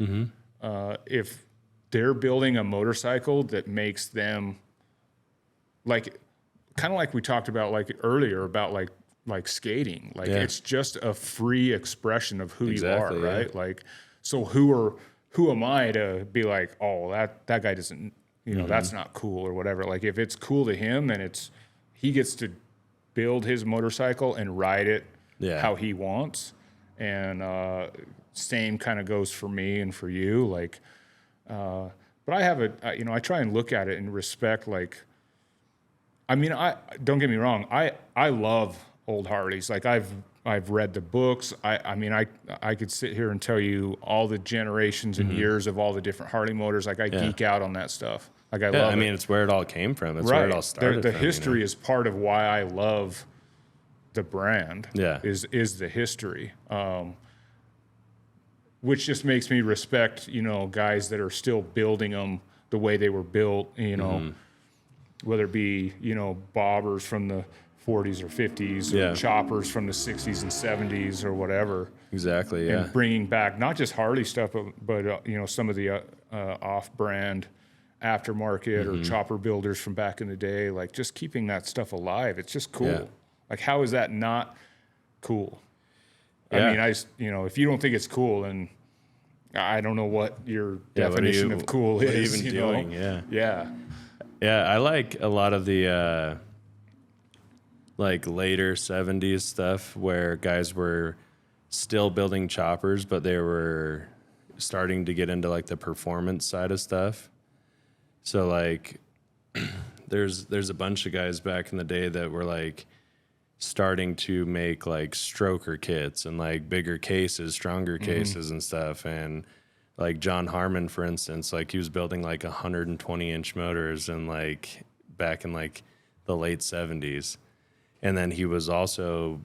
If they're building a motorcycle that makes them like, kind of like we talked about like earlier about like skating, like it's just a free expression of who you are, right? Like, so who am I to be like, oh, that guy doesn't, you know, that's not cool or whatever. Like if it's cool to him, then he gets to build his motorcycle and ride it how he wants. And same kind of goes for me and for you. Like, but I have I try and look at it and respect. Like, I mean, don't get me wrong. I love old Harleys. Like I've read the books. I mean, I could sit here and tell you all the generations and years of all the different Harley motors. Like I geek out on that stuff. Like I love it. I mean, it's where it all came from. It's where it all started. The history is part of why I love the brand. Yeah. Is the history. which just makes me respect, you know, guys that are still building them the way they were built, you know, whether it be, you know, bobbers from the 40s or 50s or choppers from the 60s and 70s or whatever. Exactly, yeah. And bringing back not just Harley stuff, but you know, some of the off-brand aftermarket or chopper builders from back in the day, like just keeping that stuff alive. It's just cool. Yeah. Like, how is that not cool? Yeah. I mean, you know, if you don't think it's cool, then I don't know what your definition of cool what is. What are you even doing? Know? Yeah. Yeah, I like a lot of the like later 70s stuff where guys were still building choppers, but they were starting to get into like the performance side of stuff. So like there's a bunch of guys back in the day that were like starting to make like stroker kits and like bigger cases, stronger cases and stuff. And like John Harmon, for instance, like he was building like 120-inch motors and like back in like the late 70s. And then he was also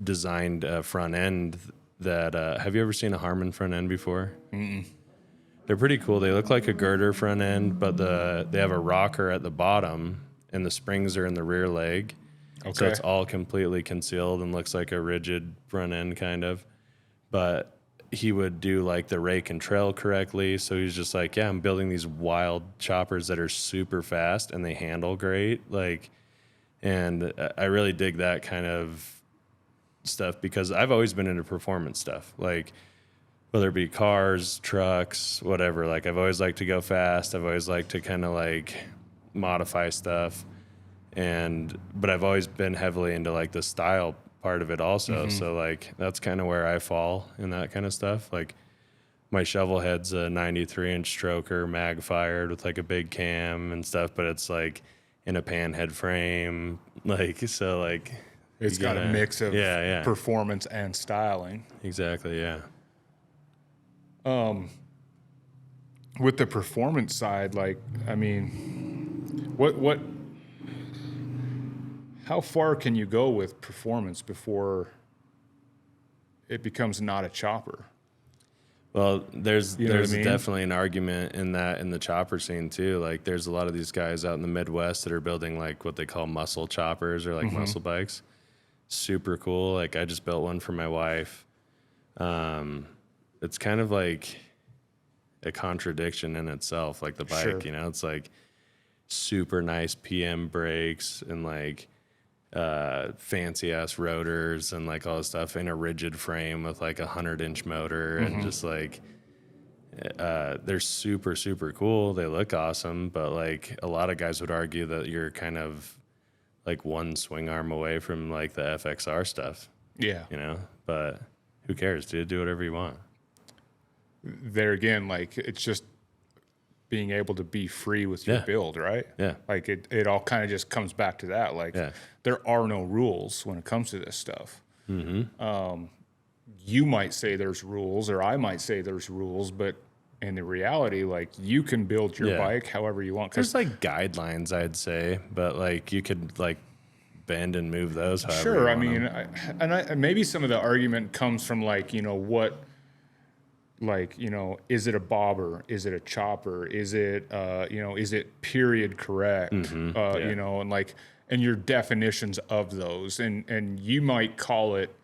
designed a front end that, have you ever seen a Harmon front end before? Mm-mm. They're pretty cool. They look like a girder front end, but they have a rocker at the bottom and the springs are in the rear leg. Okay. So it's all completely concealed and looks like a rigid front end kind of. But he would do like the rake and trail correctly. So he's just like, yeah, I'm building these wild choppers that are super fast and they handle great. Like, and I really dig that kind of stuff because I've always been into performance stuff. Like, whether it be cars, trucks, whatever. Like, I've always liked to go fast. I've always liked to kind of like modify stuff. But I've always been heavily into like the style part of it also. So like, that's kind of where I fall in that kind of stuff. Like, my shovel head's a 93-inch stroker, mag fired with like a big cam and stuff, but it's like in a pan head frame. Like, so like, it's got a mix of performance and styling. Exactly. Yeah. With the performance side, like, I mean, how far can you go with performance before it becomes not a chopper? Well, there's what I mean? definitely an argument in the chopper scene too. Like, there's a lot of these guys out in the Midwest that are building like what they call muscle choppers or like muscle bikes. Super cool. Like, I just built one for my wife. It's kind of like a contradiction in itself, like the bike, you know, it's like super nice PM brakes and like fancy ass rotors and like all this stuff in a rigid frame with like 100-inch motor and just like they're super, super cool. They look awesome, but like a lot of guys would argue that you're kind of like one swing arm away from like the FXR stuff. Yeah. You know, but who cares, dude? Do whatever you want. There again, like, it's just being able to be free with your build, right? Yeah. Like, it all kind of just comes back to that. Like, there are no rules when it comes to this stuff. You might say there's rules, or I might say there's rules, but in the reality, like, you can build your bike however you want. There's like guidelines, I'd say, but like you could like bend and move those however you want. I mean, maybe some of the argument comes from like, you know, what, like, you know, is it a bobber? Is it a chopper? Is it, you know, is it period correct? You know, and like, and your definitions of those. And you might call it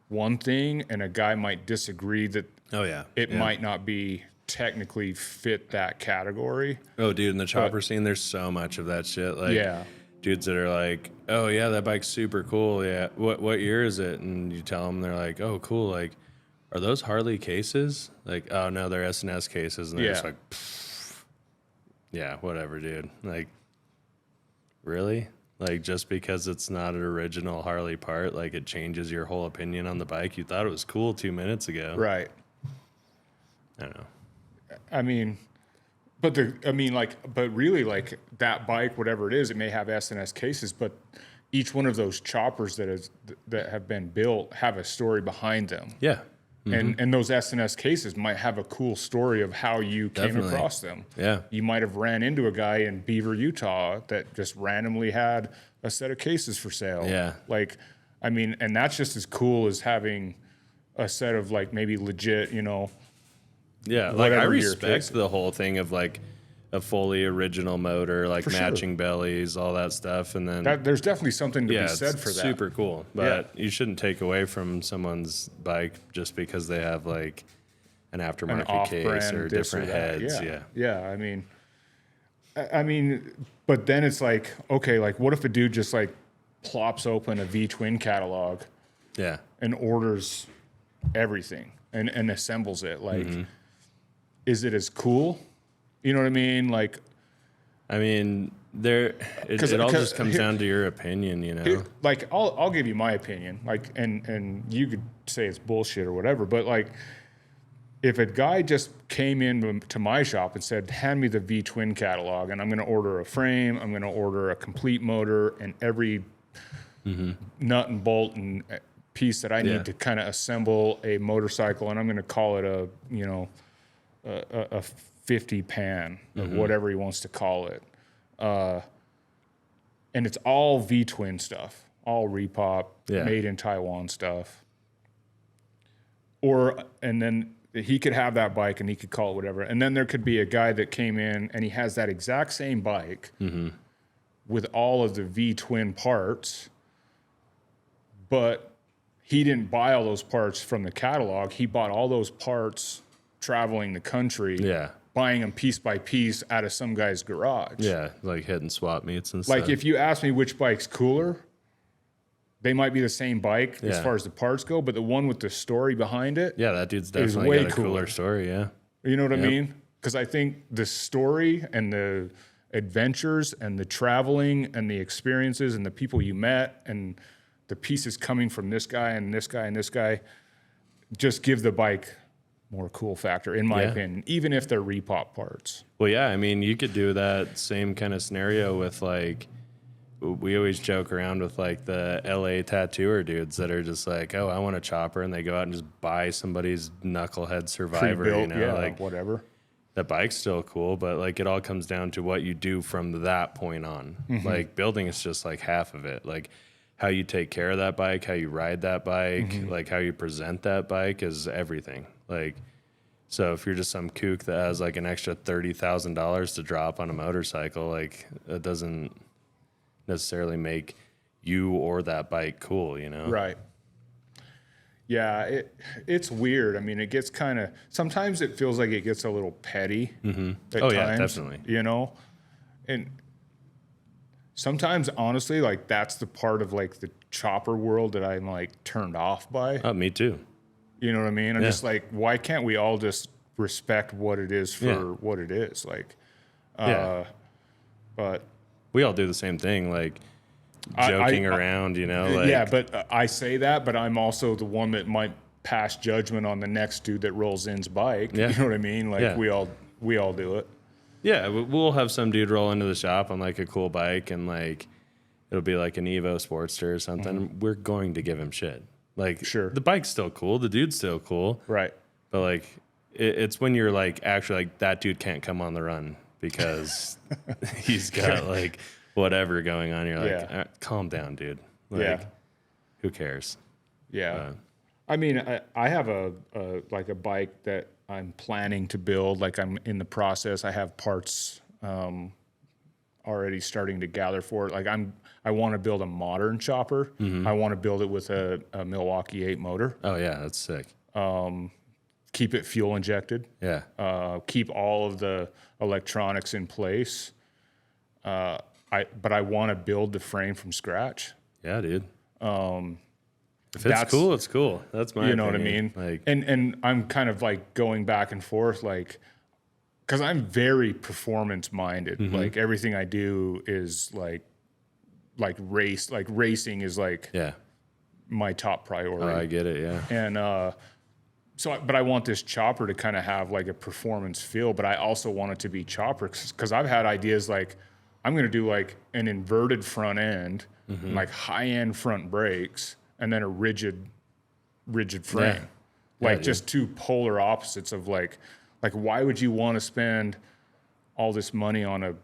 one thing and a guy might disagree that it might not be technically fit that category. Oh, dude, in the chopper scene, there's so much of that shit. Like, dudes that are like, oh, yeah, that bike's super cool. Yeah. What year is it? And you tell them, they're like, oh, cool. Like, are those Harley cases? Like, oh, no, they're S&S cases. And they're just like, yeah, whatever, dude. Like, really? Like, just because it's not an original Harley part, like, it changes your whole opinion on the bike? You thought it was cool 2 minutes ago. Right. I don't know. I mean, but really, like, that bike, whatever it is, it may have S&S cases, but each one of those choppers that have been built have a story behind them. Yeah. And those S&S cases might have a cool story of how you came across them. Yeah. You might have ran into a guy in Beaver, Utah that just randomly had a set of cases for sale. Yeah. Like, I mean, and that's just as cool as having, a set of like maybe legit, you know. Yeah, like I Whatever you're respect fixing. the whole thing of like a fully original motor, like For sure. matching bellies, all that stuff, and then There's definitely something to yeah, be said it's for that. super cool. But you shouldn't take away from someone's bike just because they have like an aftermarket case off-brand or this or different that. heads. Yeah. I mean, but then it's like, okay, like what if a dude just like plops open a V-twin catalog Yeah. and orders everything and assembles it? Like, is it as cool? You know what I mean? Like, I mean, it all just comes down to your opinion, you know. like I'll give you my opinion, like, and you could say it's bullshit or whatever, but like, if a guy just came in to my shop and said, hand me the V-twin catalog and I'm going to order a frame, I'm going to order a complete motor and every nut and bolt and piece that I need to kind of assemble a motorcycle, and I'm going to call it a, you know, a 50 pan or whatever he wants to call it. And it's all V-twin stuff, all repop, made in Taiwan stuff. And then he could have that bike and he could call it whatever. And then there could be a guy that came in and he has that exact same bike with all of the V-twin parts, but he didn't buy all those parts from the catalog. He bought all those parts traveling the country, buying them piece by piece out of some guy's garage. Yeah, like hitting swap meets and stuff. Like if you ask me which bike's cooler, they might be the same bike as far as the parts go, but the one with the story behind it, that dude's definitely way got a cooler story, yeah. you know what I mean? Because I think the story and the adventures and the traveling and the experiences and the people you met and the pieces coming from this guy and this guy and this guy just give the bike more cool factor, in my opinion, even if they're repop parts. Well, yeah, I mean, you could do that same kind of scenario with like, we always joke around with like the LA tattooer dudes that are just like, oh, I want a chopper, and they go out and just buy somebody's knucklehead Survivor, Pre-built, you know, like whatever. that bike's still cool, but like it all comes down to what you do from that point on. Like building is just like half of it. Like how you take care of that bike, how you ride that bike, like how you present that bike is everything. Like, so if you're just some kook that has like an extra $30,000 to drop on a motorcycle, like it doesn't necessarily make you or that bike cool, you know? Right. Yeah, it's weird. I mean, it gets kind of, sometimes it feels like it gets a little petty at times. Yeah, definitely. You know? And sometimes, honestly, like that's the part of like the chopper world that I'm like turned off by. Oh, me too. You know what I mean? I'm just like, why can't we all just respect what it is for what it is? Like, but we all do the same thing, like joking around, you know? Like, yeah, but I say that, but I'm also the one that might pass judgment on the next dude that rolls in's bike. Yeah. You know what I mean? Like we all do it. Yeah, we'll have some dude roll into the shop on like a cool bike, and like it'll be like an Evo Sportster or something. We're going to give him shit. Like, Sure. the bike's still cool, the dude's still cool, Right. but like it's when you're like actually like that dude can't come on the run because he's got like whatever going on. You're like, calm down, dude. Like, who cares? Yeah. I mean, I have a bike that I'm planning to build. Like I'm in the process. I have parts already starting to gather for it. Like I want to build a modern chopper. I want to build it with a Milwaukee 8 motor. Oh yeah, that's sick. Keep it fuel injected. Yeah. Keep all of the electronics in place. But I want to build the frame from scratch. Yeah, dude. If it's cool, it's cool. That's my You know opinion. what I mean? Like, and I'm kind of like going back and forth, like, because I'm very performance minded. Like everything I do is like race. Like racing is like my top priority. I get it. Yeah. And but I want this chopper to kind of have like a performance feel, but I also want it to be chopper because I've had ideas like I'm going to do like an inverted front end, like high end front brakes, and then a rigid frame. Like just two polar opposites of like why would you want to spend all this money on a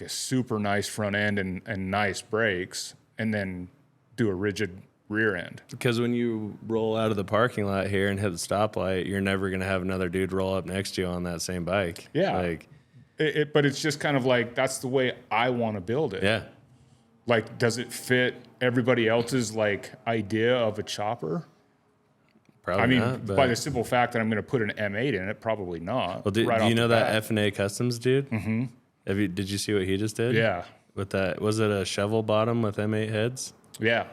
super nice front end and nice brakes and then do a rigid rear end. Because when you roll out of the parking lot here and hit the stoplight, you're never going to have another dude roll up next to you on that same bike. Yeah. Like, But it's just kind of like, that's the way I want to build it. yeah. Like, does it fit everybody else's like idea of a chopper? Probably I mean, not, but... by the simple fact that I'm going to put an M8 in it, probably not. Well, do off you know the that bat. F&A Customs dude? Mm-hmm. Did you see what he just did? Yeah. With that, was it a shovel bottom with M8 heads? Yeah.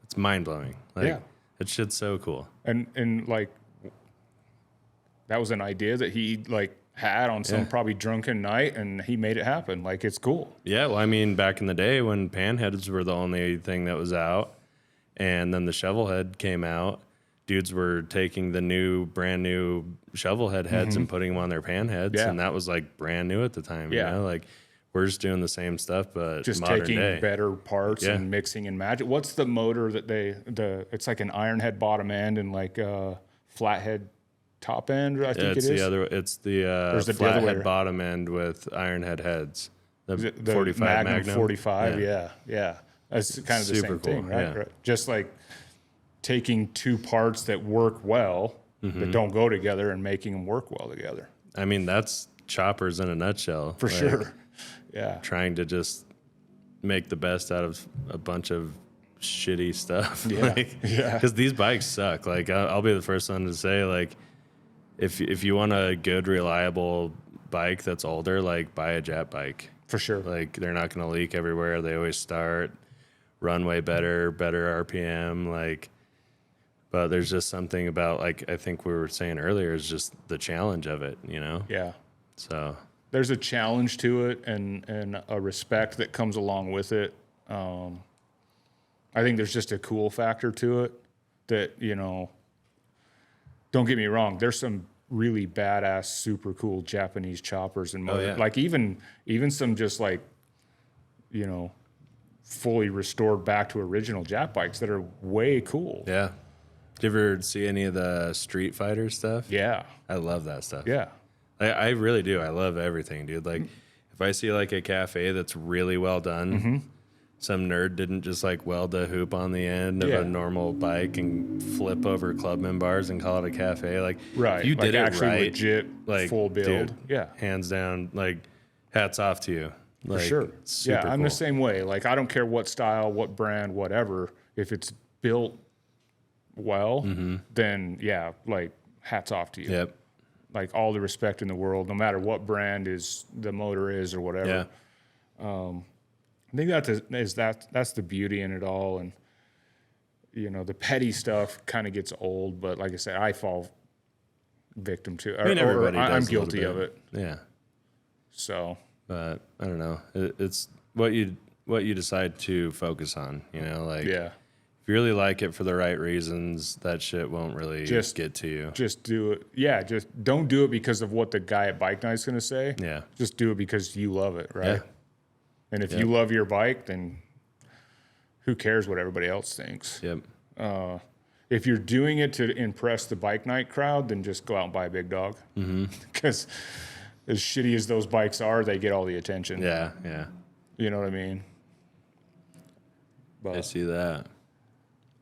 It's mind blowing. Like, Yeah. that shit's so cool. And like, that was an idea that he like had on some probably drunken night, and he made it happen. Like, it's cool. Yeah, well, I mean, back in the day when panheads were the only thing that was out, and then the shovel head came out, dudes were taking the brand new shovel heads and putting them on their panheads, Yeah. and that was like brand new at the time. Yeah. You know? Like, we're just doing the same stuff, but Just modern taking day. better parts Yeah. and mixing and magic. What's the motor that it's like an iron head bottom end and like a flathead top end, I think It's it is. it's the the other flathead way. bottom end with iron heads. The, The 45 Magnum. 45, yeah. That's kind of the Super same thing, cool, right? yeah. Right. Just like taking two parts that work well, that don't go together, and making them work well together. I mean, that's choppers in a nutshell. For Like, sure. Yeah. Trying to just make the best out of a bunch of shitty stuff. Yeah. Yeah. Because these bikes suck. Like, I'll be the first one to say, like, if you want a good, reliable bike that's older, like, buy a Jap bike. For sure. Like, they're not going to leak everywhere. They always start, run way better RPM. Like, but there's just something about, like, I think we were saying earlier, is just the challenge of it, you know? Yeah. So There's a challenge to it, and a respect that comes along with it. I think there's just a cool factor to it that, you know, don't get me wrong, there's some really badass, super cool Japanese choppers and motor. yeah. Like even some just like, you know, fully restored back to original Jap bikes that are way cool. yeah. Did you ever see any of the Street Fighter stuff? Yeah. I love that stuff. Yeah. I really do. I love everything, dude. Like, if I see like a cafe that's really well done, some nerd didn't just like weld a hoop on the end of Yeah. a normal bike and flip over Clubman bars and call it a cafe. Like, Right. if you like did it actually right, legit, like, full build. dude, Yeah. hands down, like, hats off to you. Like, For sure. super Yeah, I'm cool. the same way. Like, I don't care what style, what brand, whatever. If it's built well, then yeah, like, hats off to you. Yep. Like, all the respect in the world, no matter what brand is the motor is or whatever. Yeah. I think that's the beauty in it all. And, you know, the petty stuff kind of gets old, but like I said, I fall victim to it. I mean, everybody does I'm a little guilty bit. of it. Yeah. So, But I don't know. It's what you decide to focus on, you know, like, yeah. if you really like it for the right reasons, that shit won't really Just- get to you. Just do it. Yeah, just don't do it because of what the guy at Bike Night's going to say. Yeah. Just do it because you love it, right? Yeah. And if you love your bike, then who cares what everybody else thinks? Yep. If you're doing it to impress the Bike Night crowd, then just go out and buy a big dog. Because as shitty as those bikes are, they get all the attention. Yeah. Yeah. You know what I mean? I But see that.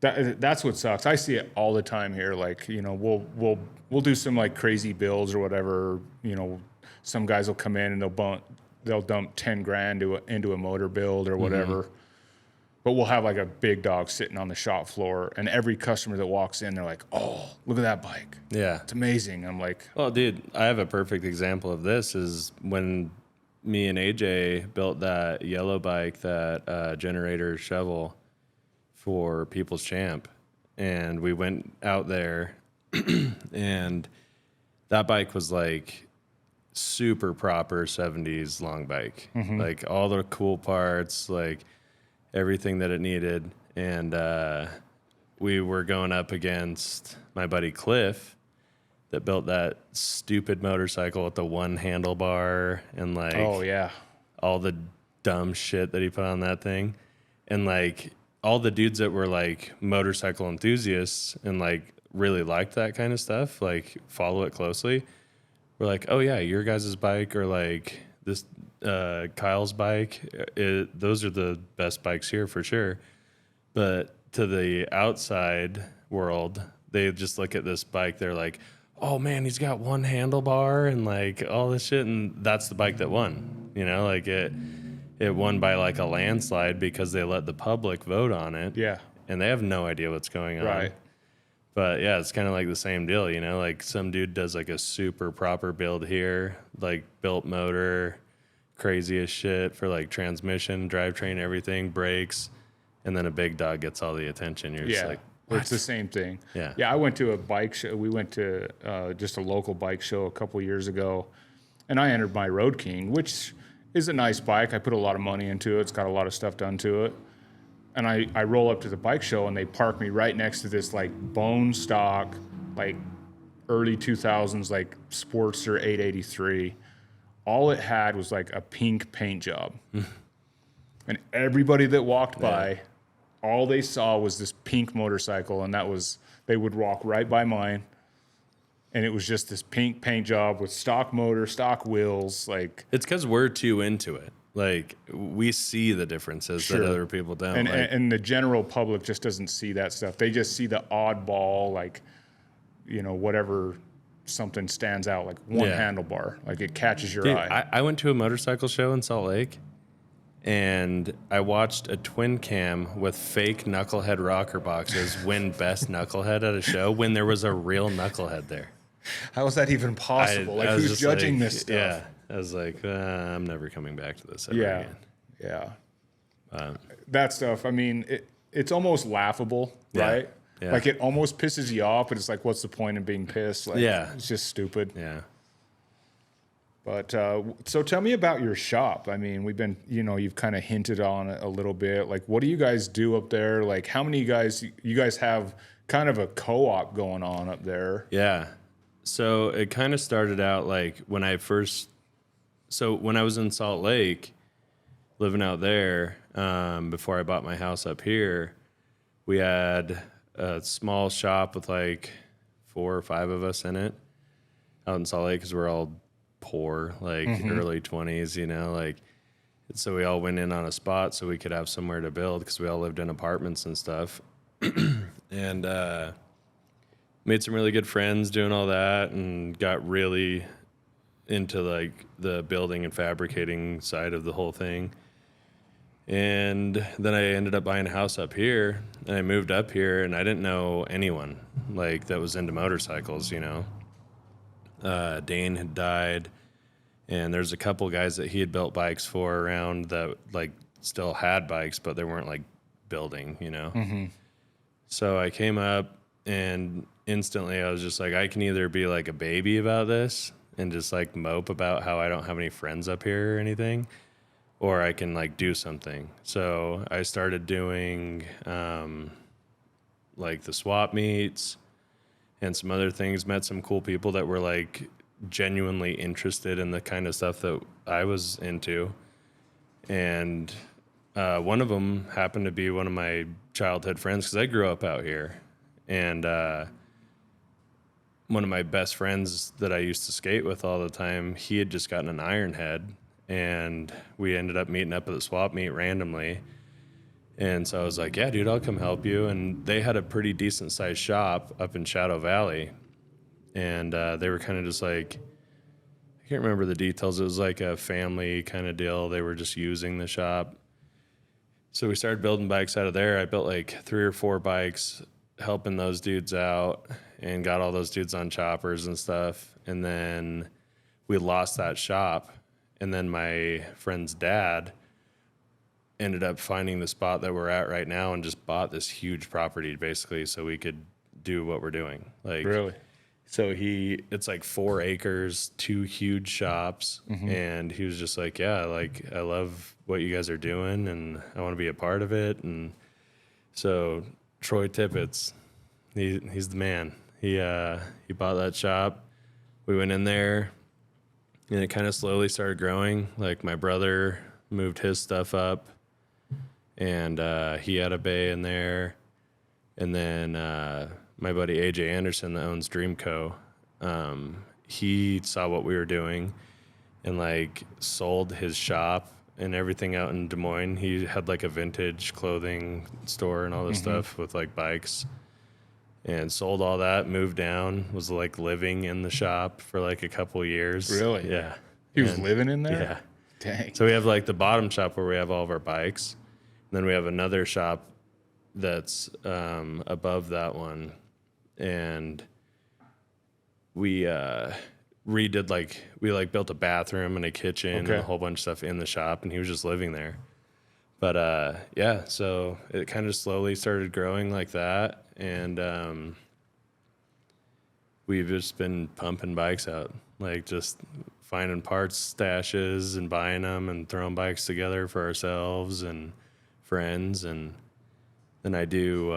that's what sucks. I see it all the time here. Like, you know, we'll do some like crazy builds or whatever. You know, some guys will come in and they'll dump 10 grand into a motor build or whatever. But we'll have like a big dog sitting on the shop floor, and every customer that walks in, they're like, "Oh, look at that bike! Yeah. It's amazing." I'm like, Well, dude, I have a perfect example of this is when me and AJ built that yellow bike, that generator shovel for People's Champ. And we went out there and that bike was like super proper 70s long bike. Like all the cool parts, like everything that it needed. And we were going up against my buddy Cliff that built that stupid motorcycle with the one handlebar and like "Oh yeah, all the dumb shit that he put on that thing. And like all the dudes that were like motorcycle enthusiasts and like really liked that kind of stuff, like follow it closely, were like, oh yeah, your guys' bike or like this Kyle's bike, those are the best bikes here for sure. But to the outside world, they just look at this bike. They're like, oh man, he's got one handlebar and like all this shit. And that's the bike that won, you know, like it won by like a landslide because they let the public vote on it. Yeah. And they have no idea what's going on. Right. But yeah, it's kind of like the same deal, you know, like some dude does like a super proper build here, like built motor, crazy as shit for like transmission, drivetrain, everything, brakes. And then a big dog gets all the attention. You're just like, what? It's the same thing. Yeah. Yeah. I went to a bike show. We went to just a local bike show a couple years ago, and I entered my Road King, which is a nice bike. I put a lot of money into it. It's got a lot of stuff done to it. And I roll up to the bike show, and they park me right next to this like bone stock, like early 2000s, like Sportster 883. All it had was like a pink paint job. And everybody that walked by, all they saw was this pink motorcycle, and they would walk right by mine. And it was just this pink paint job with stock motor, stock wheels. Like, it's because we're too into it. Like, we see the differences that other people don't. And the general public just doesn't see that stuff. They just see the oddball, like, you know, whatever something stands out, like one handlebar. Like, it catches your eye. I went to a motorcycle show in Salt Lake, and I watched a twin cam with fake knucklehead rocker boxes win best knucklehead at a show when there was a real knucklehead there. How is that even possible? I was who's just judging like, this stuff? Yeah. I was like, I'm never coming back to this ever again. Yeah. That stuff, I mean, it's almost laughable, right? Yeah. Like, it almost pisses you off, but it's like, what's the point in being pissed? Like, it's just stupid. Yeah. But so tell me about your shop. I mean, we've been, you know, you've kind of hinted on it a little bit. Like, what do you guys do up there? Like, how many guys, you guys have kind of a co-op going on up there? Yeah. So it kind of started out like when I was in Salt Lake, living out there, before I bought my house up here, we had a small shop with like 4 or 5 of us in it out in Salt Lake because we're all poor, like early 20s, you know, like, so we all went in on a spot so we could have somewhere to build because we all lived in apartments and stuff. And made some really good friends doing all that and got really into like the building and fabricating side of the whole thing. And then I ended up buying a house up here, and I moved up here, and I didn't know anyone like that was into motorcycles, you know. Dane had died, and there's a couple guys that he had built bikes for around that like still had bikes, but they weren't like building, you know. So I came up, and instantly I was just like, I can either be like a baby about this and just like mope about how I don't have any friends up here or anything, or I can like do something. So I started doing like the swap meets and some other things, met some cool people that were like genuinely interested in the kind of stuff that I was into. And one of them happened to be one of my childhood friends because I grew up out here. And one of my best friends that I used to skate with all the time, he had just gotten an iron head, and we ended up meeting up at the swap meet randomly. And so I was like, yeah, dude, I'll come help you. And they had a pretty decent sized shop up in Shadow Valley. And they were kind of just like, I can't remember the details. It was like a family kind of deal. They were just using the shop. So we started building bikes out of there. I built like 3 or 4 bikes, helping those dudes out, and got all those dudes on choppers and stuff. And then we lost that shop. And then my friend's dad ended up finding the spot that we're at right now and just bought this huge property basically so we could do what we're doing. Like, Really? So it's like 4 acres, 2 huge shops. And he was just like, yeah, like, I love what you guys are doing and I want to be a part of it. And so Troy Tippett's, he's the man. He bought that shop. We went in there, and it kind of slowly started growing. Like, my brother moved his stuff up, and he had a bay in there. And then my buddy AJ Anderson that owns Dreamco, he saw what we were doing and like sold his shop and everything out in Des Moines. He had like a vintage clothing store and all this stuff with like bikes, and sold all that, moved down, was like living in the shop for like a couple years. Really? Yeah. He was living in there? Yeah. Dang. So we have like the bottom shop where we have all of our bikes. And then we have another shop that's above that one. And we redid we built a bathroom and a kitchen and a whole bunch of stuff in the shop, and he was just living there. But yeah, so it kind of slowly started growing like that, and we've just been pumping bikes out, like just finding parts stashes and buying them and throwing bikes together for ourselves and friends. And then I do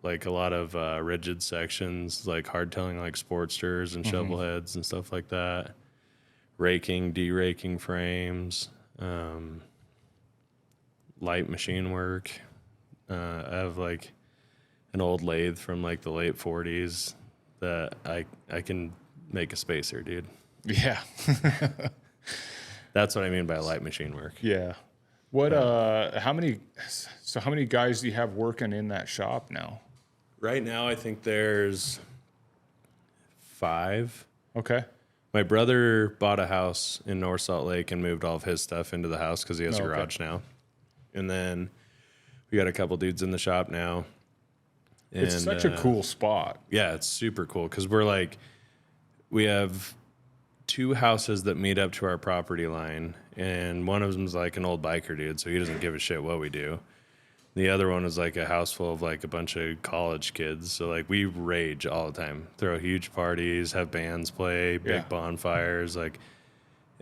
like a lot of rigid sections, like hardtailing, like Sportsters and shovel heads and stuff like that. Raking, de-raking frames, light machine work. I have like an old lathe from like the late 40s that I can make a spacer, dude. Yeah. That's what I mean by light machine work. Yeah. What, how many guys do you have working in that shop now? Right now, I think there's 5. Okay. My brother bought a house in North Salt Lake and moved all of his stuff into the house because he has a garage now. And then we got a couple dudes in the shop now. And, it's such a cool spot. Yeah, it's super cool because we have 2 houses that meet up to our property line, and one of them's like an old biker dude, so he doesn't give a shit what we do. The other one is like a house full of like a bunch of college kids, so like we rage all the time, throw huge parties, have bands play, big bonfires, like,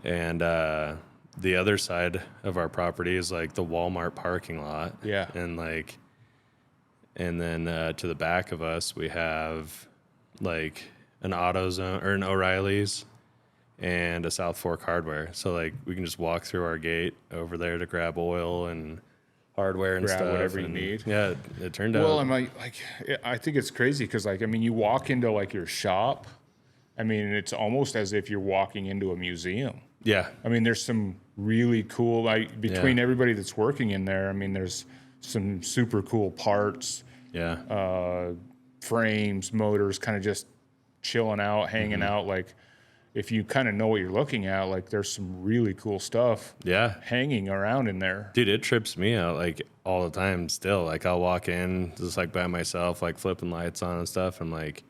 and the other side of our property is like the Walmart parking lot. Yeah. And then to the back of us, we have like an AutoZone or an O'Reilly's and a South Fork Hardware. So like we can just walk through our gate over there to grab oil and hardware and Grab stuff. whatever you need. Yeah, it turned out. Well, I'm like, I think it's crazy because, like, I mean, you walk into like your shop. I mean, it's almost as if you're walking into a museum. Yeah. I mean, there's some really cool, like, between everybody that's working in there. I mean, there's some super cool parts. Yeah. Frames, motors, kind of just chilling out, hanging out. Like, if you kind of know what you're looking at, like, there's some really cool stuff hanging around in there. Dude, it trips me out like all the time still. Like I'll walk in just like by myself, like flipping lights on and stuff. I'm like,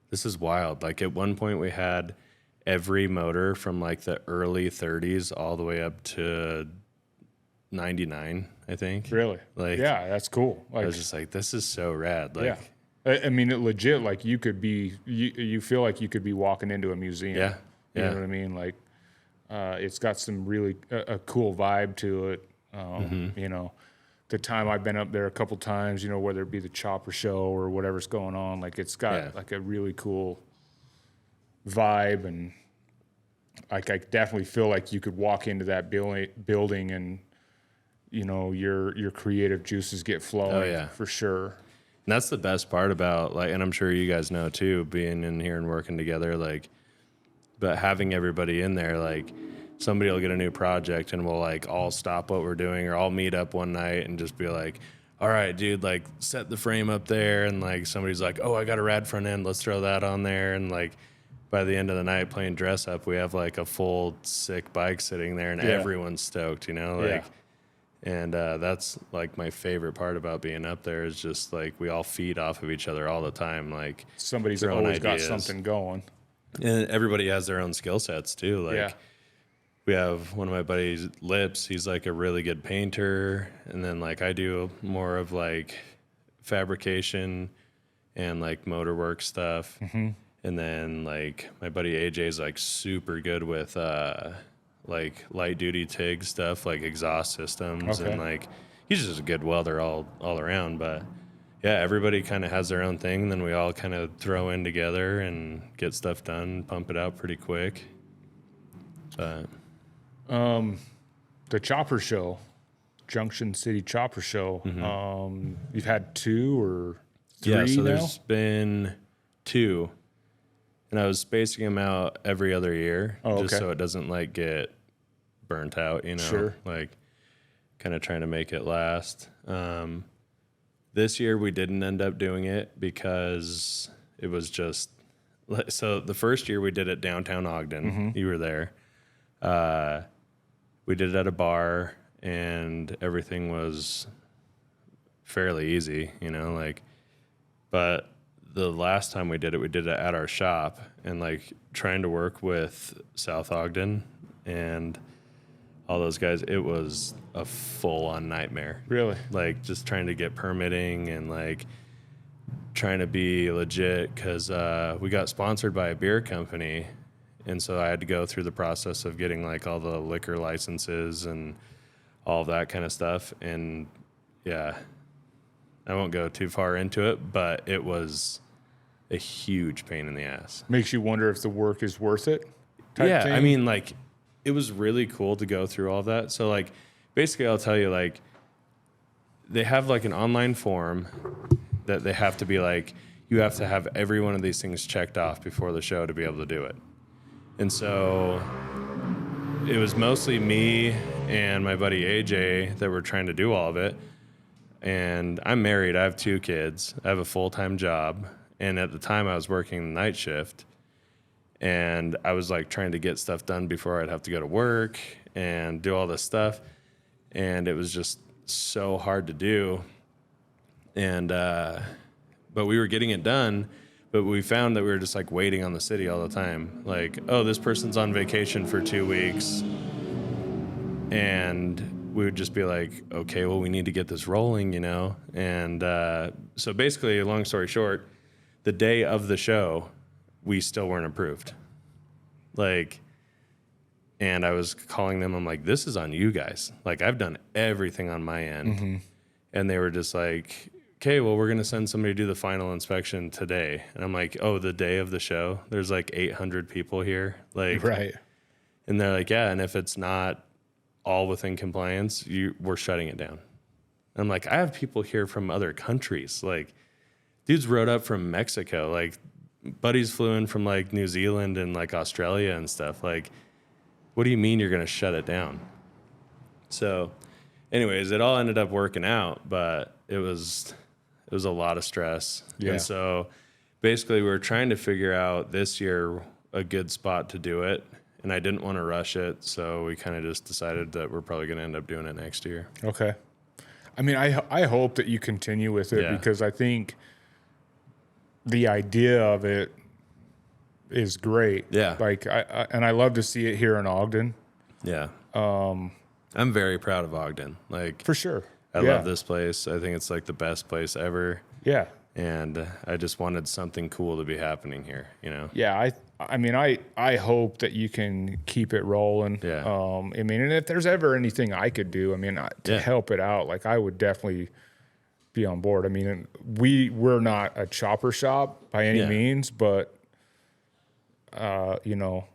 this is wild. Like at one point we had every motor from like the early 30s all the way up to 99, I think. Really? Like, yeah, that's cool. Like, I was just like, this is so rad. Like, yeah. I mean, it legit, like you could be, you feel like you could be walking into a museum. Yeah. You know what I mean? Like, it's got some really, a cool vibe to it. You know, the time I've been up there a couple times, you know, whether it be the Chopper Show or whatever's going on, like it's got like a really cool vibe. And like, I definitely feel like you could walk into that building and, you know, your creative juices get flowing for sure. And that's the best part about, like, and I'm sure you guys know too, being in here and working together, like, but having everybody in there, like, somebody will get a new project and we'll like all stop what we're doing or all meet up one night and just be like, all right, dude, like set the frame up there. And like somebody's like, oh, I got a rad front end, let's throw that on there. And like by the end of the night playing dress up, we have like a full sick bike sitting there and everyone's stoked, you know, like. And that's like my favorite part about being up there is just like we all feed off of each other all the time. Like somebody's always got something going. And everybody has their own skill sets too. Like we have one of my buddies, Lips, he's like a really good painter. And then like I do more of like fabrication and like motor work stuff. And then like my buddy AJ is like super good with like light duty TIG stuff, like exhaust systems, and like he's just a good welder all around. But yeah, everybody kind of has their own thing, and then we all kind of throw in together and get stuff done, pump it out pretty quick. But the Chopper Show, Junction City Chopper Show. You've had 2 or 3 yeah, so now? there's been 2. And I was spacing them out every other year, just so it doesn't like get burnt out, you know, Sure. like kind of trying to make it last. This year we didn't end up doing it because it was just, so the first year we did it downtown Ogden. You were there. We did it at a bar and everything was fairly easy, you know, like, but the last time we did it at our shop, and like trying to work with South Ogden and all those guys, it was a full-on nightmare. Really? Like just trying to get permitting and like trying to be legit, because we got sponsored by a beer company, and so I had to go through the process of getting like all the liquor licenses and all of that kind of stuff. And yeah, I won't go too far into it, but it was a huge pain in the ass. Makes you wonder if the work is worth it. Yeah, thing. I mean, like, it was really cool to go through all of that. So, like, basically, I'll tell you, like, they have, like, an online form that they have to be, like, you have to have every one of these things checked off before the show to be able to do it. And so it was mostly me and my buddy AJ that were trying to do all of it. And I'm married. I have 2 kids. I have a full-time job. And at the time, I was working the night shift. And I was like trying to get stuff done before I'd have to go to work and do all this stuff. And it was just so hard to do. And, but we were getting it done. But we found that we were just like waiting on the city all the time. Like, oh, this person's on vacation for 2 weeks. And we would just be like, okay, well, we need to get this rolling, you know? And so basically, long story short, the day of the show, we still weren't approved. Like, and I was calling them. I'm like, this is on you guys. Like, I've done everything on my end. And they were just like, okay, well, we're going to send somebody to do the final inspection today. And I'm like, oh, the day of the show? There's like 800 people here. Like, Right. And they're like, yeah, and if it's not all within compliance, we're shutting it down. I'm like, I have people here from other countries. Like, dudes rode up from Mexico. Like, buddies flew in from like New Zealand and like Australia and stuff. Like, what do you mean you're going to shut it down? So anyways, it all ended up working out, but it was a lot of stress. Yeah. And so basically we were trying to figure out this year a good spot to do it. And I didn't want to rush it. So we kind of just decided that we're probably going to end up doing it next year. Okay. I mean, I hope that you continue with it, because I think the idea of it is great. Yeah. Like, I love to see it here in Ogden. Yeah. I'm very proud of Ogden. Like, For sure. I love this place. I think it's like the best place ever. Yeah. And I just wanted something cool to be happening here, you know? Yeah. I mean, I hope that you can keep it rolling. Yeah. I mean, and if there's ever anything I could do, I mean, to help it out, like, I would definitely be on board. I mean, we're not a chopper shop by any means, but you know,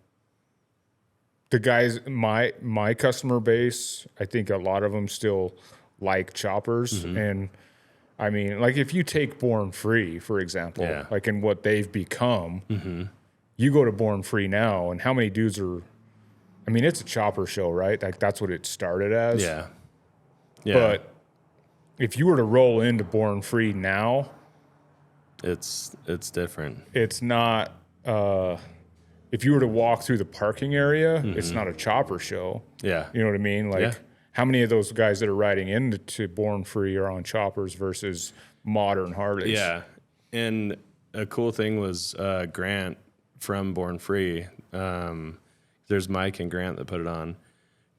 the guys, my customer base, I think a lot of them still like choppers. And I mean, like, if you take Born Free, for example, like, in what they've become, you go to Born Free now, and how many dudes are, I mean, it's a chopper show, right? Like, that's what it started as. Yeah. But if you were to roll into Born Free now, it's different. it's not, if you were to walk through the parking area, it's not a chopper show. Yeah. You know what I mean? Like, how many of those guys that are riding into Born Free are on choppers versus modern Harleys? Yeah. And a cool thing was Grant from Born Free. There's Mike and Grant that put it on.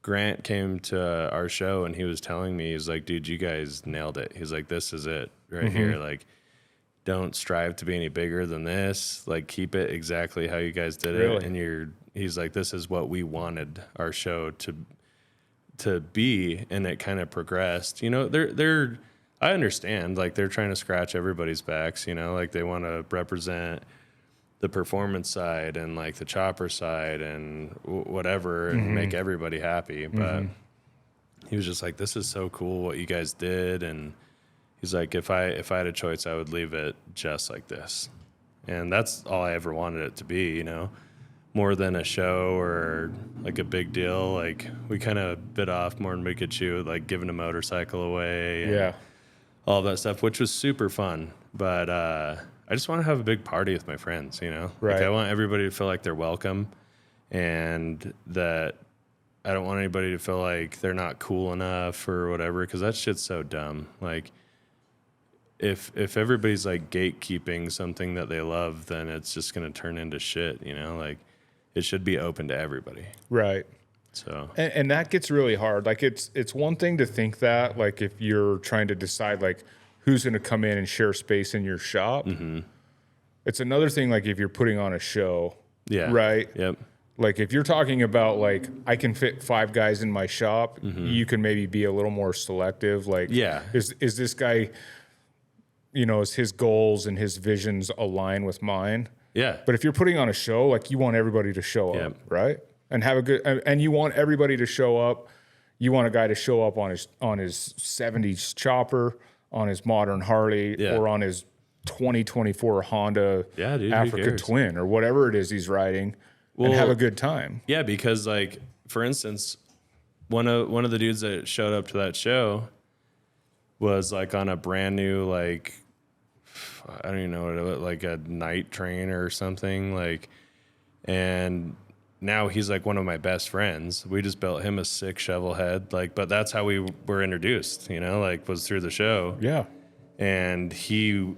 Grant came to our show and he was telling me, he's like, dude, you guys nailed it. He's like, this is it right here. Like, don't strive to be any bigger than this. Like, keep it exactly how you guys did it. And he's like, this is what we wanted our show to be. And it kind of progressed. You know, I understand, like, they're trying to scratch everybody's backs, you know, like, they want to represent the performance side and like the chopper side and whatever and make everybody happy. But he was just like, this is so cool what you guys did. And he's like, if I had a choice, I would leave it just like this. And that's all I ever wanted it to be, you know? more than a show or like a big deal. Like we kind of bit off more than we could chew, like giving a motorcycle away. And all that stuff, which was super fun. But I just want to have a big party with my friends, you know? Right. Like I want everybody to feel like they're welcome, and that I don't want anybody to feel like they're not cool enough or whatever, because that shit's so dumb. Like if everybody's like gatekeeping something that they love, then it's just going to turn into shit, you know? Like it should be open to everybody. Right. So and that gets really hard. Like it's one thing to think that, like if you're trying to decide like who's going to come in and share space in your shop. Mm-hmm. It's another thing like if you're putting on a show. Yeah. Right. Yep. Like if you're talking about like I can fit 5 guys in my shop, you can maybe be a little more selective. Like, is this guy, you know, is his goals and his visions align with mine? Yeah. But if you're putting on a show, like you want everybody to show up, right? And have a good, and you want everybody to show up. You want a guy to show up on his 70s chopper, on his modern Harley, or on his 2024 Honda Africa Twin, or whatever it is he's riding, and have a good time. Yeah, because like for instance, one of the dudes that showed up to that show was like on a brand new, like I don't even know what it was, like a night train or something, like, and now he's like one of my best friends. We just built him a sick shovel head, like, but that's how we were introduced, you know, like was through the show. Yeah. And he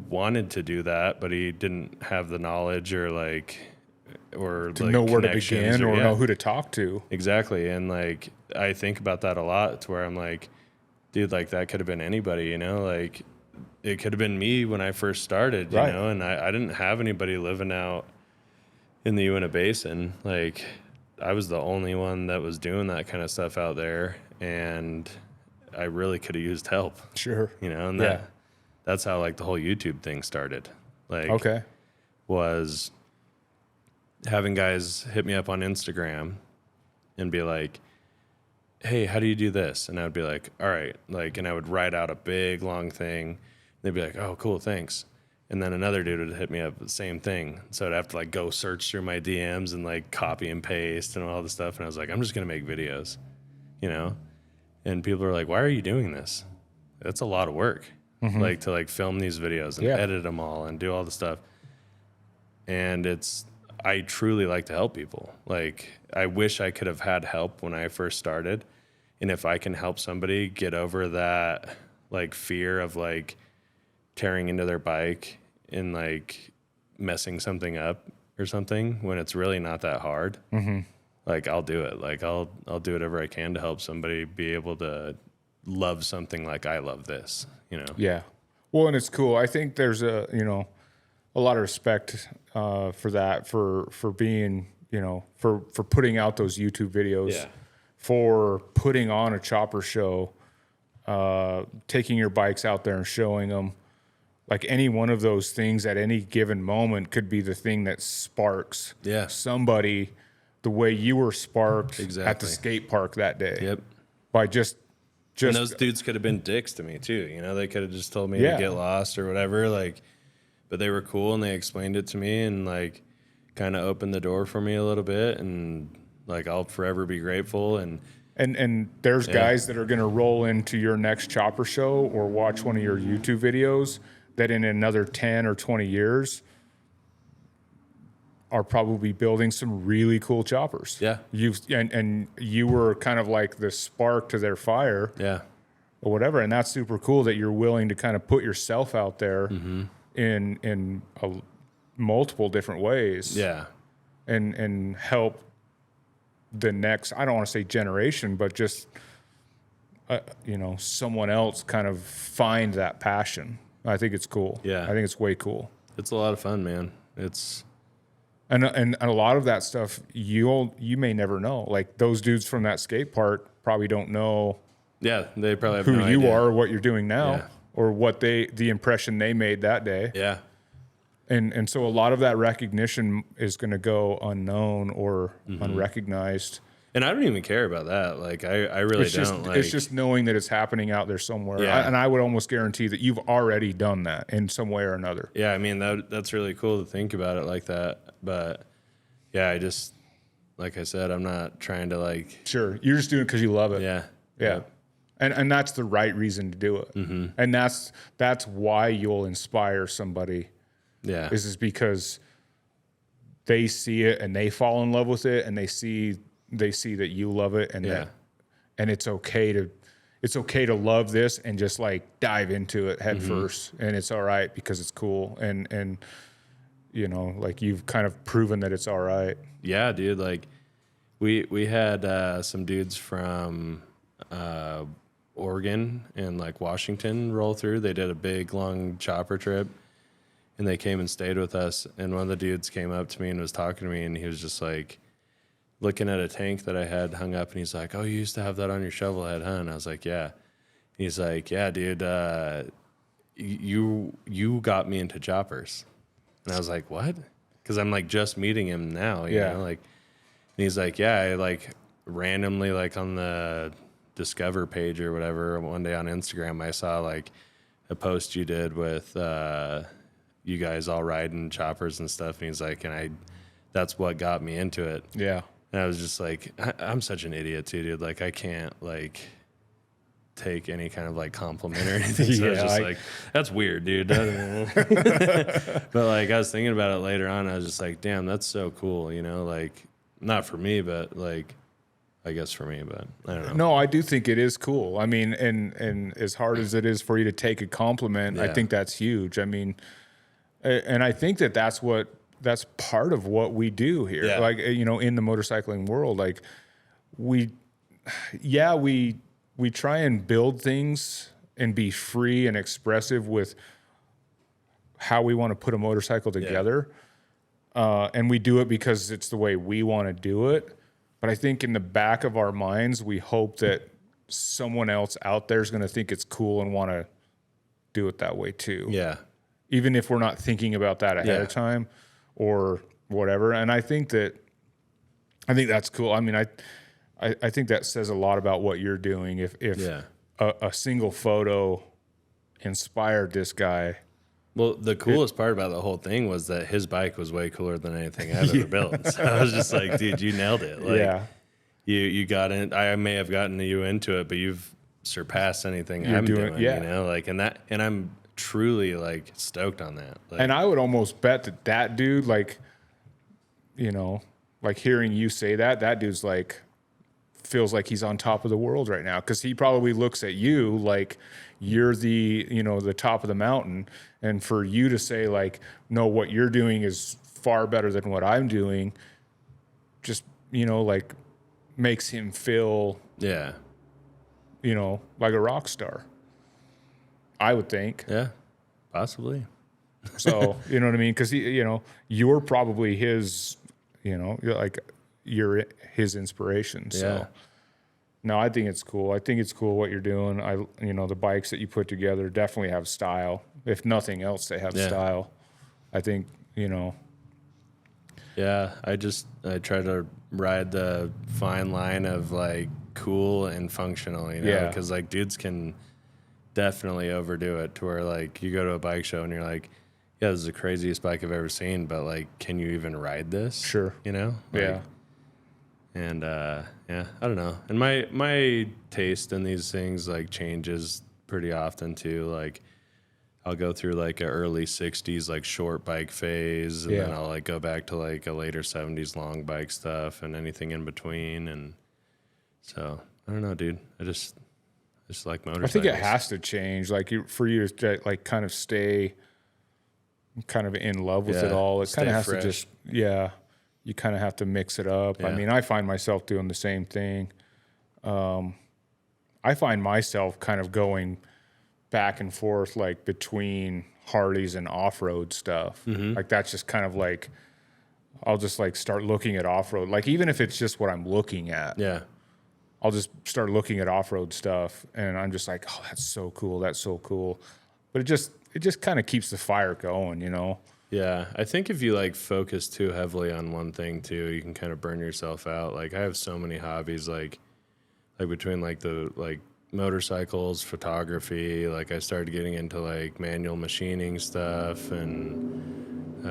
wanted to do that, but he didn't have the knowledge or like, or to like know where to begin or know who to talk to. Exactly. And like, I think about that a lot, to where I'm like, dude, like that could have been anybody, you know, like it could have been me when I first started, you know, and I didn't have anybody living out in the Uinta Basin. Like I was the only one that was doing that kind of stuff out there, and I really could have used help. Sure. You know, and that's how like the whole YouTube thing started. Like, was having guys hit me up on Instagram and be like, hey, how do you do this? And I would be like, all right. Like, and I would write out a big long thing. They'd be like, oh, cool, thanks. And then another dude would hit me up, the same thing. So I'd have to like go search through my DMs and like copy and paste and all this stuff. And I was like, I'm just going to make videos, you know? And people are like, why are you doing this? That's a lot of work. Like to like film these videos and edit them all and do all the stuff. And I truly like to help people. Like I wish I could have had help when I first started. And if I can help somebody get over that like fear of like tearing into their bike and like messing something up or something when it's really not that hard, like I'll do it. Like I'll do whatever I can to help somebody be able to love something like I love this, you know? Yeah. Well, and it's cool. I think there's a lot of respect for that, for being, you know, for putting out those YouTube videos, for putting on a chopper show, taking your bikes out there and showing them. Like any one of those things at any given moment could be the thing that sparks somebody the way you were sparked at the skate park that day. By just and those dudes could have been dicks to me too. You know, they could have just told me to get lost or whatever. Like, but they were cool and they explained it to me and like kind of opened the door for me a little bit. And like, I'll forever be grateful. And there's guys that are going to roll into your next chopper show or watch one of your YouTube videos that in another 10 or 20 years are probably building some really cool choppers. Yeah. And you were kind of like the spark to their fire. Yeah. Or whatever. And that's super cool that you're willing to kind of put yourself out there in multiple different ways. Yeah. And help the next, I don't want to say generation, but just, someone else kind of find that passion. I think it's cool. Yeah. I think it's way cool. It's a lot of fun, man. It's... And a lot of that stuff you may never know. Like those dudes from that skate park probably don't know. Yeah, they probably have who no you idea. are, or what you're doing now, or what the impression they made that day. Yeah. And so a lot of that recognition is going to go unknown or unrecognized. And I don't even care about that. Like I really don't. It's just knowing that it's happening out there somewhere. Yeah. And I would almost guarantee that you've already done that in some way or another. Yeah, I mean that's really cool to think about it like that. But yeah, I just, like I said, I'm not trying to like, Sure. You're just doing it because you love it. yeah. Yeah. And that's the right reason to do it. Mm-hmm. And that's why you'll inspire somebody. Yeah. Is because they see it and they fall in love with it, and they see that you love it, and and it's okay to love this and just like dive into it head first, and it's all right because it's cool, and you know, like you've kind of proven that it's all right. Yeah, dude. Like we had some dudes from Oregon and like Washington roll through. They did a big long chopper trip, and they came and stayed with us. And one of the dudes came up to me and was talking to me, and he was just like looking at a tank that I had hung up, and he's like, "Oh, you used to have that on your shovel head, huh?" And I was like, "Yeah." He's like, "Yeah, dude, you got me into choppers." And I was like, "What?" Because I'm like just meeting him now, you know, like. And he's like, "Yeah, I like randomly like on the Discover page or whatever one day on Instagram, I saw like a post you did with you guys all riding choppers and stuff." And he's like, that's what got me into it. Yeah. And I was just like, I'm such an idiot too, dude. Like I can't like take any kind of like compliment or anything. So I was just like, that's weird, dude. But like I was thinking about it later on. I was just like, damn, that's so cool. You know, like not for me, but like, I guess for me, but I don't know. No, I do think it is cool. I mean, and as hard as it is for you to take a compliment, I think that's huge. I mean, and I think that's part of what we do here. Yeah. Like, you know, in the motorcycling world, like we try and build things and be free and expressive with how we want to put a motorcycle together. And we do it because it's the way we want to do it. But I think in the back of our minds, we hope that someone else out there is going to think it's cool and want to do it that way too. Yeah. Even if we're not thinking about that ahead of time or whatever. And I think that's cool. I mean, I think that says a lot about what you're doing. If a single photo inspired this guy. Well, the coolest part about the whole thing was that his bike was way cooler than anything I've ever built. So I was just like, dude, you nailed it. Like, you got in. I may have gotten you into it, but you've surpassed anything I'm doing. You know, like, and I'm truly like stoked on that. Like, and I would almost bet that dude, like, you know, like hearing you say that dude's like feels like he's on top of the world right now, because he probably looks at you like you're the, you know, the top of the mountain, and for you to say like, no, what you're doing is far better than what I'm doing, just, you know, like makes him feel, you know, like a rock star, I would think. Yeah, possibly. So, you know what I mean? Because, you know, you're probably his, you know, you're his inspiration. So, no, I think it's cool. I think it's cool what you're doing. You know, the bikes that you put together definitely have style. If nothing else, they have style. I think, you know. Yeah, I try to ride the fine line of like cool and functional, you know, because like dudes can definitely overdo it to where like you go to a bike show and you're like, yeah, this is the craziest bike I've ever seen, but like, can you even ride this? Sure. You know? Like, and I don't know. And my taste in these things like changes pretty often too. Like I'll go through like a early 60s like short bike phase, and then I'll like go back to like a later 70s long bike stuff and anything in between. And so I don't know, dude. I just like motorcycles. I think it has to change, like for you to like kind of stay kind of in love with it all. It kind of has to just you kind of have to mix it up. I mean, I find myself doing the same thing. I find myself kind of going back and forth like between Harleys and off-road stuff. Like that's just kind of like, I'll just like start looking at off-road. Like even if it's just what I'm looking at, I'll just start looking at off-road stuff, and I'm just like, oh, that's so cool. That's so cool. But it just kind of keeps the fire going, you know? Yeah. I think if you like focus too heavily on one thing too, you can kind of burn yourself out. Like I have so many hobbies, like between like the like motorcycles, photography, like I started getting into like manual machining stuff and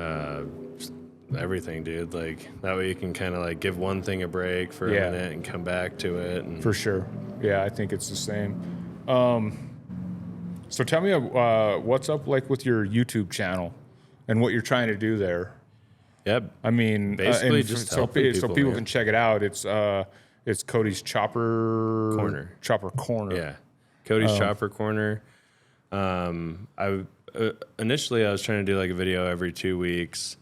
everything, dude. Like that way you can kind of like give one thing a break for a minute and come back to it. And For sure. Yeah, I think it's the same. So tell me what's up like with your YouTube channel and what you're trying to do there. Yep. I mean, basically and just so helping people man. can check it out. It's Cody's Chopper Corner. Yeah, Cody's Chopper Corner. Initially I was trying to do like a video every 2 weeks,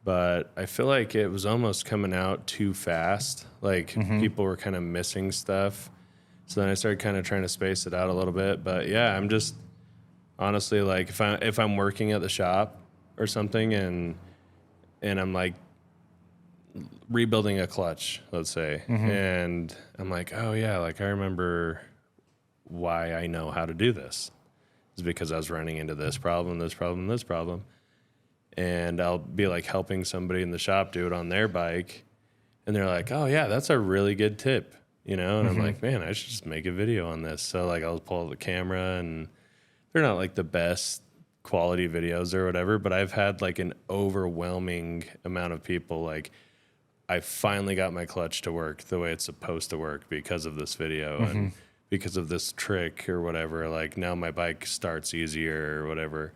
but I feel like it was almost coming out too fast. Like people were kind of missing stuff. So then I started kind of trying to space it out a little bit. But yeah, I'm just honestly like if I'm working at the shop or something and I'm like rebuilding a clutch, let's say, and I'm like, oh yeah, like I remember why I know how to do this. It's because I was running into this problem, this problem, this problem. And I'll be like helping somebody in the shop do it on their bike. And they're like, oh yeah, that's a really good tip. You know, and I'm like, man, I should just make a video on this. So like I'll pull out the camera, and they're not like the best quality videos or whatever, but I've had like an overwhelming amount of people like, I finally got my clutch to work the way it's supposed to work because of this video and because of this trick or whatever. Like now my bike starts easier or whatever.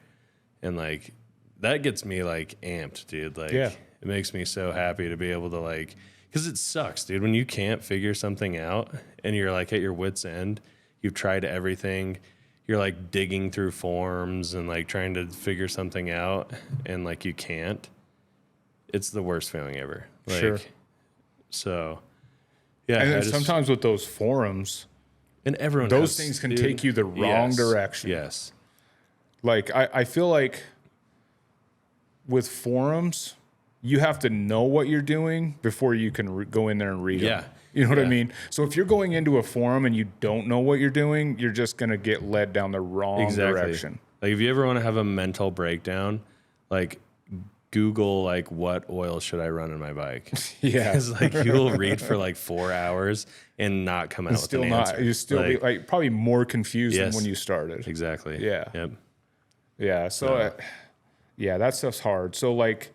And like that gets me like amped, dude. Like it makes me so happy to be able to like, because it sucks, dude, when you can't figure something out and you're like at your wit's end, you've tried everything, you're like digging through forms and like trying to figure something out and like you can't. It's the worst feeling ever. Like, Sure. So, yeah. And then sometimes with those forums, and everyone those things can take you the wrong direction. Yes. Like I feel like with forums, you have to know what you're doing before you can go in there and read them. You know what I mean? So if you're going into a forum and you don't know what you're doing, you're just going to get led down the wrong direction. Like if you ever want to have a mental breakdown, like Google like what oil should I run in my bike? Because like you'll read for like 4 hours and not come out with an answer. You still like, be like probably more confused than when you started. Exactly. Yeah. Yep. Yeah. So yeah, that stuff's hard. So like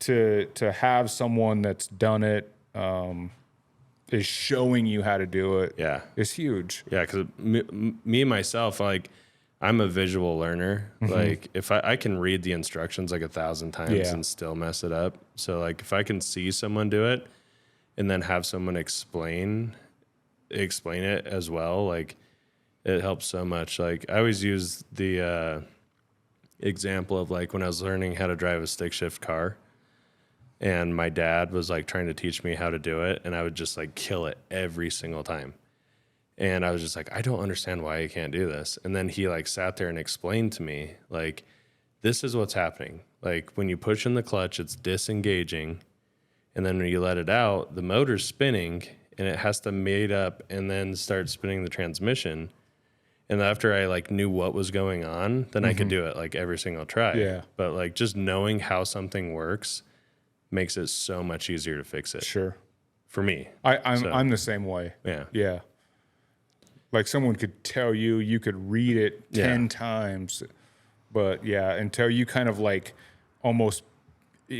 to have someone that's done it is showing you how to do it. Yeah. Is huge. Yeah, because me myself, like I'm a visual learner. Like if I can read the instructions like 1,000 times and still mess it up. So like if I can see someone do it and then have someone explain it as well, like it helps so much. Like I always use the example of like when I was learning how to drive a stick shift car. And my dad was like trying to teach me how to do it, and I would just like kill it every single time. And I was just like, I don't understand why I can't do this. And then he like sat there and explained to me, like, this is what's happening. Like when you push in the clutch, it's disengaging. And then when you let it out, the motor's spinning and it has to mate up and then start spinning the transmission. And after I like knew what was going on, then I could do it like every single try. Yeah. But like just knowing how something works makes it so much easier to fix it. Sure. For me. I'm the same way. Yeah. Yeah. Like someone could tell you, you could read it 10 times, but yeah, until you kind of like almost,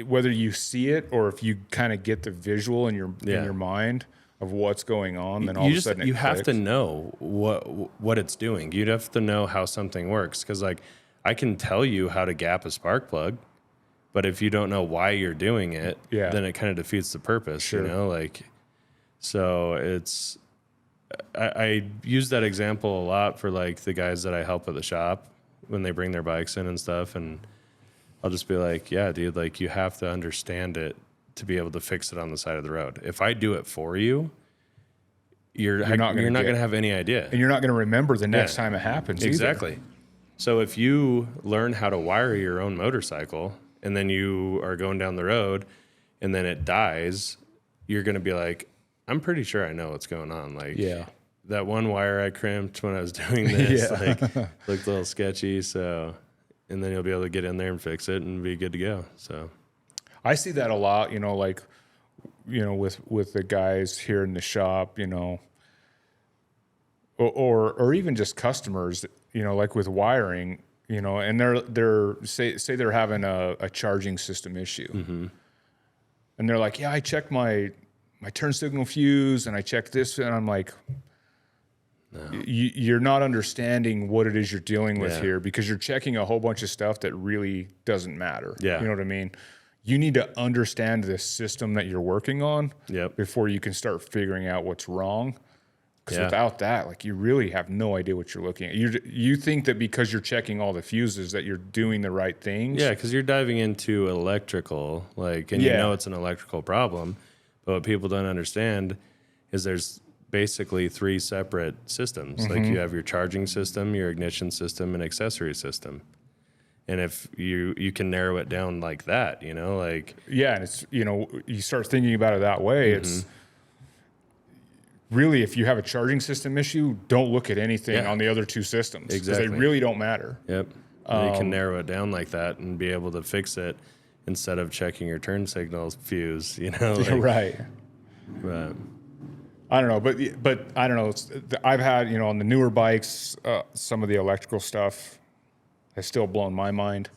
whether you see it or if you kind of get the visual in your mind of what's going on, then all of a sudden you have to know what it's doing. You'd have to know how something works. Cause like I can tell you how to gap a spark plug, but if you don't know why you're doing it, then it kind of defeats the purpose, you know, like, so it's, I use that example a lot for like the guys that I help at the shop when they bring their bikes in and stuff. And I'll just be like, yeah, dude, like you have to understand it to be able to fix it on the side of the road. If I do it for you, you're not going to have any idea. And you're not going to remember the next time it happens. Exactly. Either. So if you learn how to wire your own motorcycle and then you are going down the road and then it dies, you're going to be like, I'm pretty sure I know what's going on. Like that one wire I crimped when I was doing this, like looked a little sketchy. So, and then you'll be able to get in there and fix it and be good to go. So I see that a lot, you know, like, you know, with the guys here in the shop, you know, or even just customers, you know, like with wiring, you know, and they're say they're having a charging system issue. And they're like, yeah, I checked my turn signal fuse and I checked this. And I'm like, you're not understanding what it is you're dealing with here, because you're checking a whole bunch of stuff that really doesn't matter. Yeah. You know what I mean? You need to understand the system that you're working on before you can start figuring out what's wrong. Because without that, like, you really have no idea what you're looking at. You think that because you're checking all the fuses that you're doing the right things. Yeah, because you're diving into electrical, like, and you know it's an electrical problem. But what people don't understand is there's basically 3 separate systems. Like, you have your charging system, your ignition system, and accessory system. And if you can narrow it down like that, you know, like... Yeah, and it's, you know, you start thinking about it that way, it's... Really, if you have a charging system issue, don't look at anything on the other 2 systems. Exactly. Because they really don't matter. Yep. You can narrow it down like that and be able to fix it instead of checking your turn signal fuse, you know? Like, right. But I don't know, but I don't know. I've had, you know, on the newer bikes, some of the electrical stuff has still blown my mind.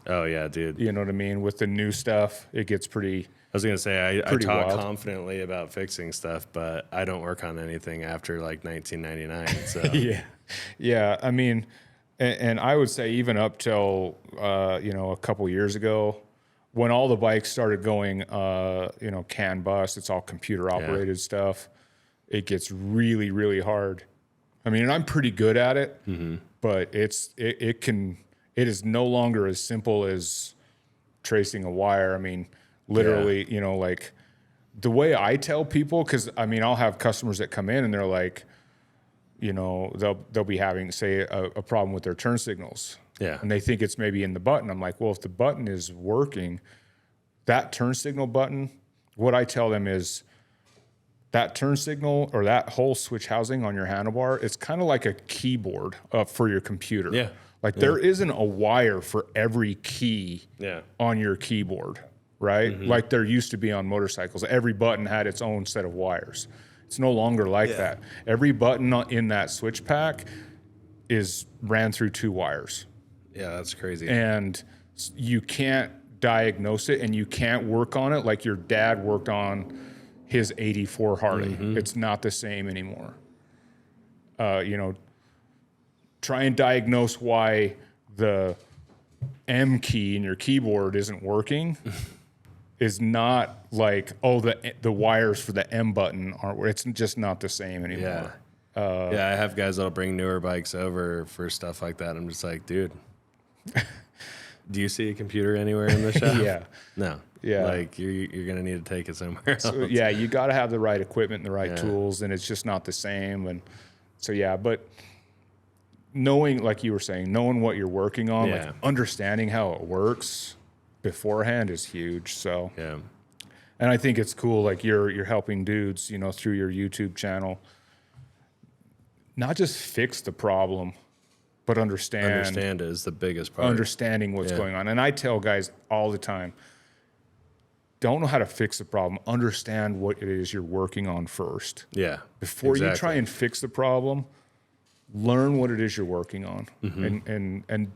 oh, yeah, dude. You know what I mean? With the new stuff, it gets pretty... I was going to say, I talk wild. confidently about fixing stuff, but I don't work on anything after like 1999. So Yeah. I mean, and I would say even up till, you know, a couple years ago, when all the bikes started going, you know, CAN bus, it's all computer operated stuff. It gets really, really hard. I mean, and I'm pretty good at it, but it is no longer as simple as tracing a wire. I mean, literally, you know, like the way I tell people, because I mean, I'll have customers that come in and they're like, you know, they'll be having, say, a problem with their turn signals. Yeah. And they think it's maybe in the button. I'm like, well, if the button is working, that turn signal button, what I tell them is that turn signal or that whole switch housing on your handlebar, it's kind of like a keyboard for your computer. Yeah. Like there isn't a wire for every key on your keyboard, right? Like there used to be on motorcycles. Every button had its own set of wires. It's no longer like that. Every button in that switch pack is ran through 2 wires. Yeah, that's crazy. And you can't diagnose it and you can't work on it like your dad worked on his 84 Harley. It's not the same anymore. You know, try and diagnose why the M key in your keyboard isn't working is not like, oh, the wires for the M button aren't, it's just not the same anymore. Yeah, I have guys that'll bring newer bikes over for stuff like that. I'm just like, dude, do you see a computer anywhere in the shop? No. Yeah. Like you're going to need to take it somewhere else. So, yeah, you got to have the right equipment and the right tools, and it's just not the same. And so, yeah, but knowing, like you were saying, knowing what you're working on, like understanding how it works beforehand is huge. So, and I think it's cool, like you're helping dudes, you know, through your YouTube channel, not just fix the problem, but understand is the biggest part. Understanding what's going on. And I tell guys all the time, don't know how to fix the problem. Understand what it is you're working on first. Yeah. Before you try and fix the problem, learn what it is you're working on. And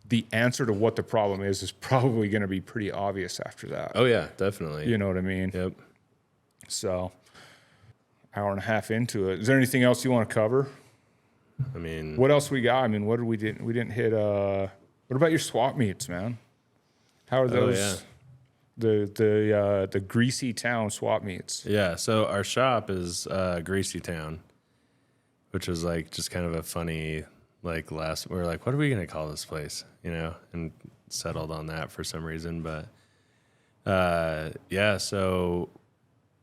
the answer to what the problem is probably going to be pretty obvious after that. Oh, yeah, definitely. You know what I mean? Yep. So, hour and a half into it. Is there anything else you want to cover? I mean, what else we got? I mean, what did we didn't hit? What about your swap meets, man? How are those? The Greasy Town Swap Meets. Yeah. So our shop is Greasy Town, which was like just kind of a funny we're like, what are we gonna call this place? You know, and settled on that for some reason. But yeah. So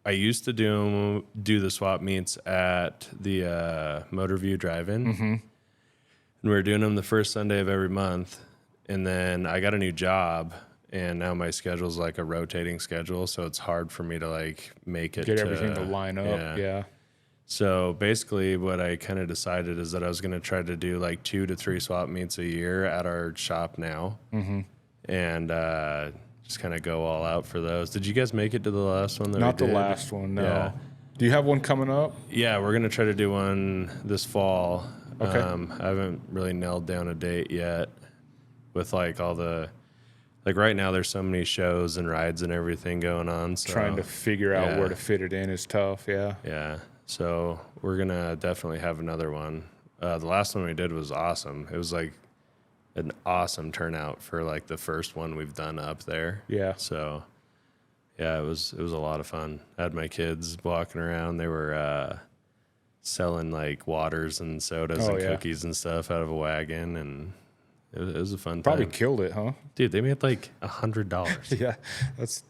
I used to do the swap meets at the Motor View Drive-In, and we were doing them the first Sunday of every month. And then I got a new job, and now my schedule's like a rotating schedule, so it's hard for me to like make it get everything to line up. Yeah. So basically, what I kind of decided is that I was going to try to do like 2 to 3 swap meets a year at our shop now, and just kind of go all out for those. Did you guys make it to the last one? Not the last one, no. Yeah. Do you have one coming up? Yeah, we're going to try to do one this fall. Okay. I haven't really nailed down a date yet with like all the like right now there's so many shows and rides and everything going on. So Trying to figure out where to fit it in is tough. Yeah. Yeah. So we're going to definitely have another one. The last one we did was awesome. It was like an awesome turnout for like the first one we've done up there. Yeah. So yeah, it was a lot of fun. I had my kids walking around. They were selling like waters and sodas and cookies and stuff out of a wagon, and it was a fun Probably time. killed it, huh? Dude, they made like $100. Yeah.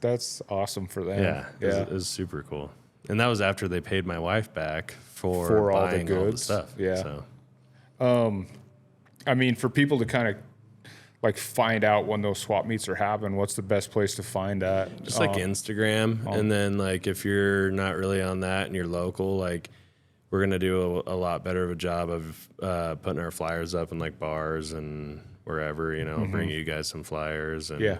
That's awesome for them. Yeah. It was super cool. And that was after they paid my wife back For all the buying all the goods. stuff. Yeah. So I mean, for people to kind of like find out when those swap meets are happening, what's the best place to find that? just like Instagram. And then like if you're not really on that and you're local, like we're going to do a lot better of a job of putting our flyers up in like bars and wherever, you know, bring you guys some flyers. And Yeah.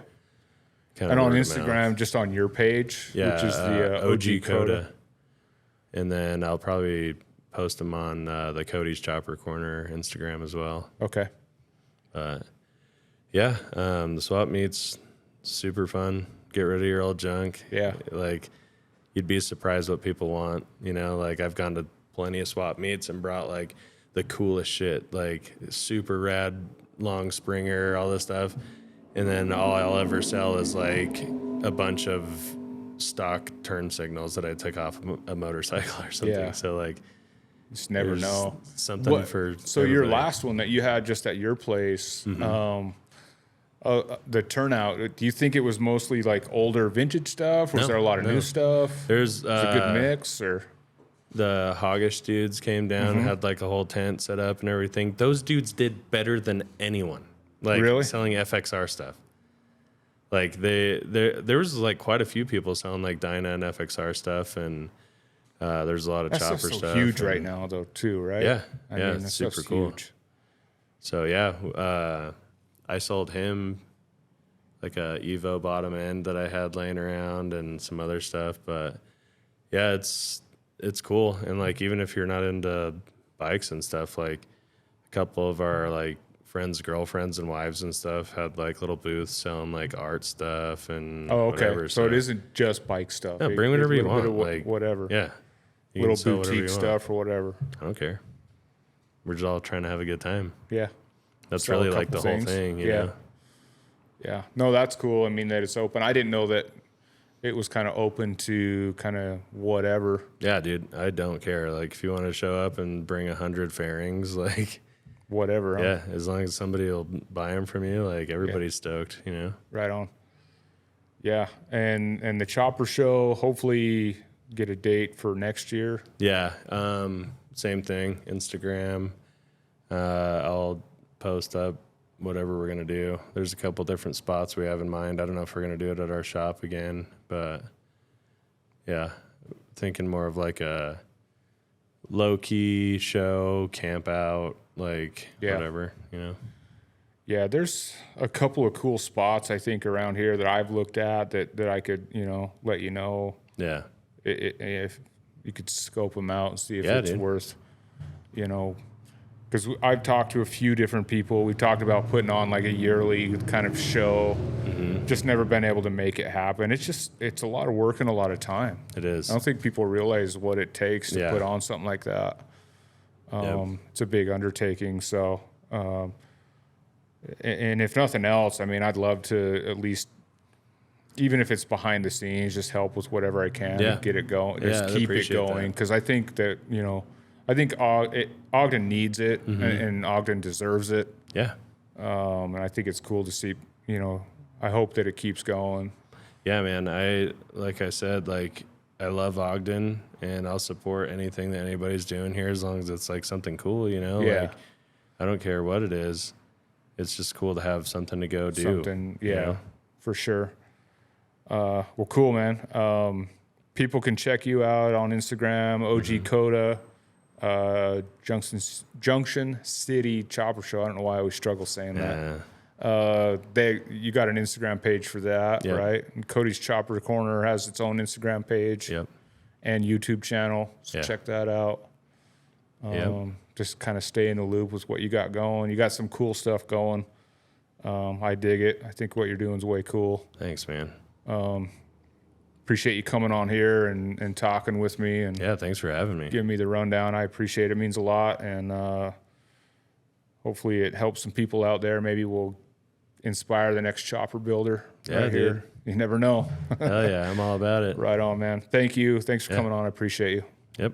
kind And of on word of mouth. Instagram, just on your page, Yeah, which is the OG Coda. And then I'll probably post them on the Cody's Chopper Corner Instagram as well. Okay. Yeah, the swap meet's super fun. Get rid of your old junk. Yeah. Like, you'd be surprised what people want. You know, like I've gone to plenty of swap meets and brought like the coolest shit, like super rad long springer, all this stuff. And then all I'll ever sell is like a bunch of stock turn signals that I took off a motorcycle or something. Yeah. So like, Just never there's know. something for So your everybody. last one that you had just at your place, the turnout, do you think it was mostly like older vintage stuff? Was No, there a lot of no. new stuff? There's Was it a good mix or? the Hoggish dudes came down and had like a whole tent set up and everything. Those dudes did better than anyone. Like Really? selling FXR stuff. Like there was like quite a few people selling like Dyna and FXR stuff, and there's a lot of That chopper stuff's so stuff. huge and- right now, though, too, right? Yeah, I yeah, mean, it's that super stuff's cool. huge. So yeah, I sold him like a Evo bottom end that I had laying around and some other stuff. But yeah, it's cool. And like even if you're not into bikes and stuff, like a couple of our like friends' girlfriends and wives and stuff had like little booths selling like art stuff and Oh, okay. whatever. So it isn't just bike stuff. No, bring whatever you little bit want, of like, whatever. Yeah. You Little can sell whatever boutique you want. stuff or whatever. I don't care. We're just all trying to have a good time. Yeah. That's Sell a really like the couple whole things. thing, you Yeah. know? Yeah. No, that's cool. I mean, that it's open. I didn't know that it was kind of open to kind of whatever. Yeah, dude, I don't care. Like, if you want to show up and bring 100 fairings, like, Whatever. Huh? yeah, as long as somebody will buy them from you, like, everybody's stoked, you know? Right on. Yeah. And the Chopper Show, hopefully get a date for next year. Yeah, same thing. Instagram. I'll post up whatever we're going to do. There's a couple different spots we have in mind. I don't know if we're going to do it at our shop again, but yeah, thinking more of like a low-key show, camp out, like whatever, you know? Yeah, there's a couple of cool spots I think around here that I've looked at that I could, let you know Yeah. if you could scope them out and see if Yeah, it's dude. worth, because I've talked to a few different people. We talked about putting on like a yearly kind of show, just never been able to make it happen. It's a lot of work and a lot of time. It is. I don't think people realize what it takes to Yeah. put on something like that. It's a big undertaking. So, and if nothing else, I mean, I'd love to at least, even if it's behind the scenes, just help with whatever I can Yeah. to get it going, Yeah, just I'd keep it appreciate going. that. Because I think that, Ogden needs it and Ogden deserves it. Yeah. And I think it's cool to see, I hope that it keeps going. Yeah, man. Like I said, like, I love Ogden, and I'll support anything that anybody's doing here as long as it's like something cool, you know? Yeah. Like, I don't care what it is. It's just cool to have something to go do. Something, you yeah, know? for sure. Well, cool, man. People can check you out on Instagram, OG Coda, Junction City Chopper Show. I don't know why I always struggle saying that. Yeah. You got an Instagram page for that, Yep. right? And Cody's Chopper Corner has its own Instagram page Yep. and YouTube channel. So Yeah. check that out. Yep. Just kind of stay in the loop with what you got going. You got some cool stuff going. I dig it. I think what you're doing is way cool. Thanks, man. Appreciate you coming on here and talking with me and Yeah, thanks for having me. giving me the rundown. I appreciate it. It means a lot. And hopefully it helps some people out there. Maybe we'll inspire the next chopper builder Yeah, dude. here. You never know. Hell yeah, I'm all about it. Right on, man. Thank you. Thanks for coming on. I appreciate you. Yep.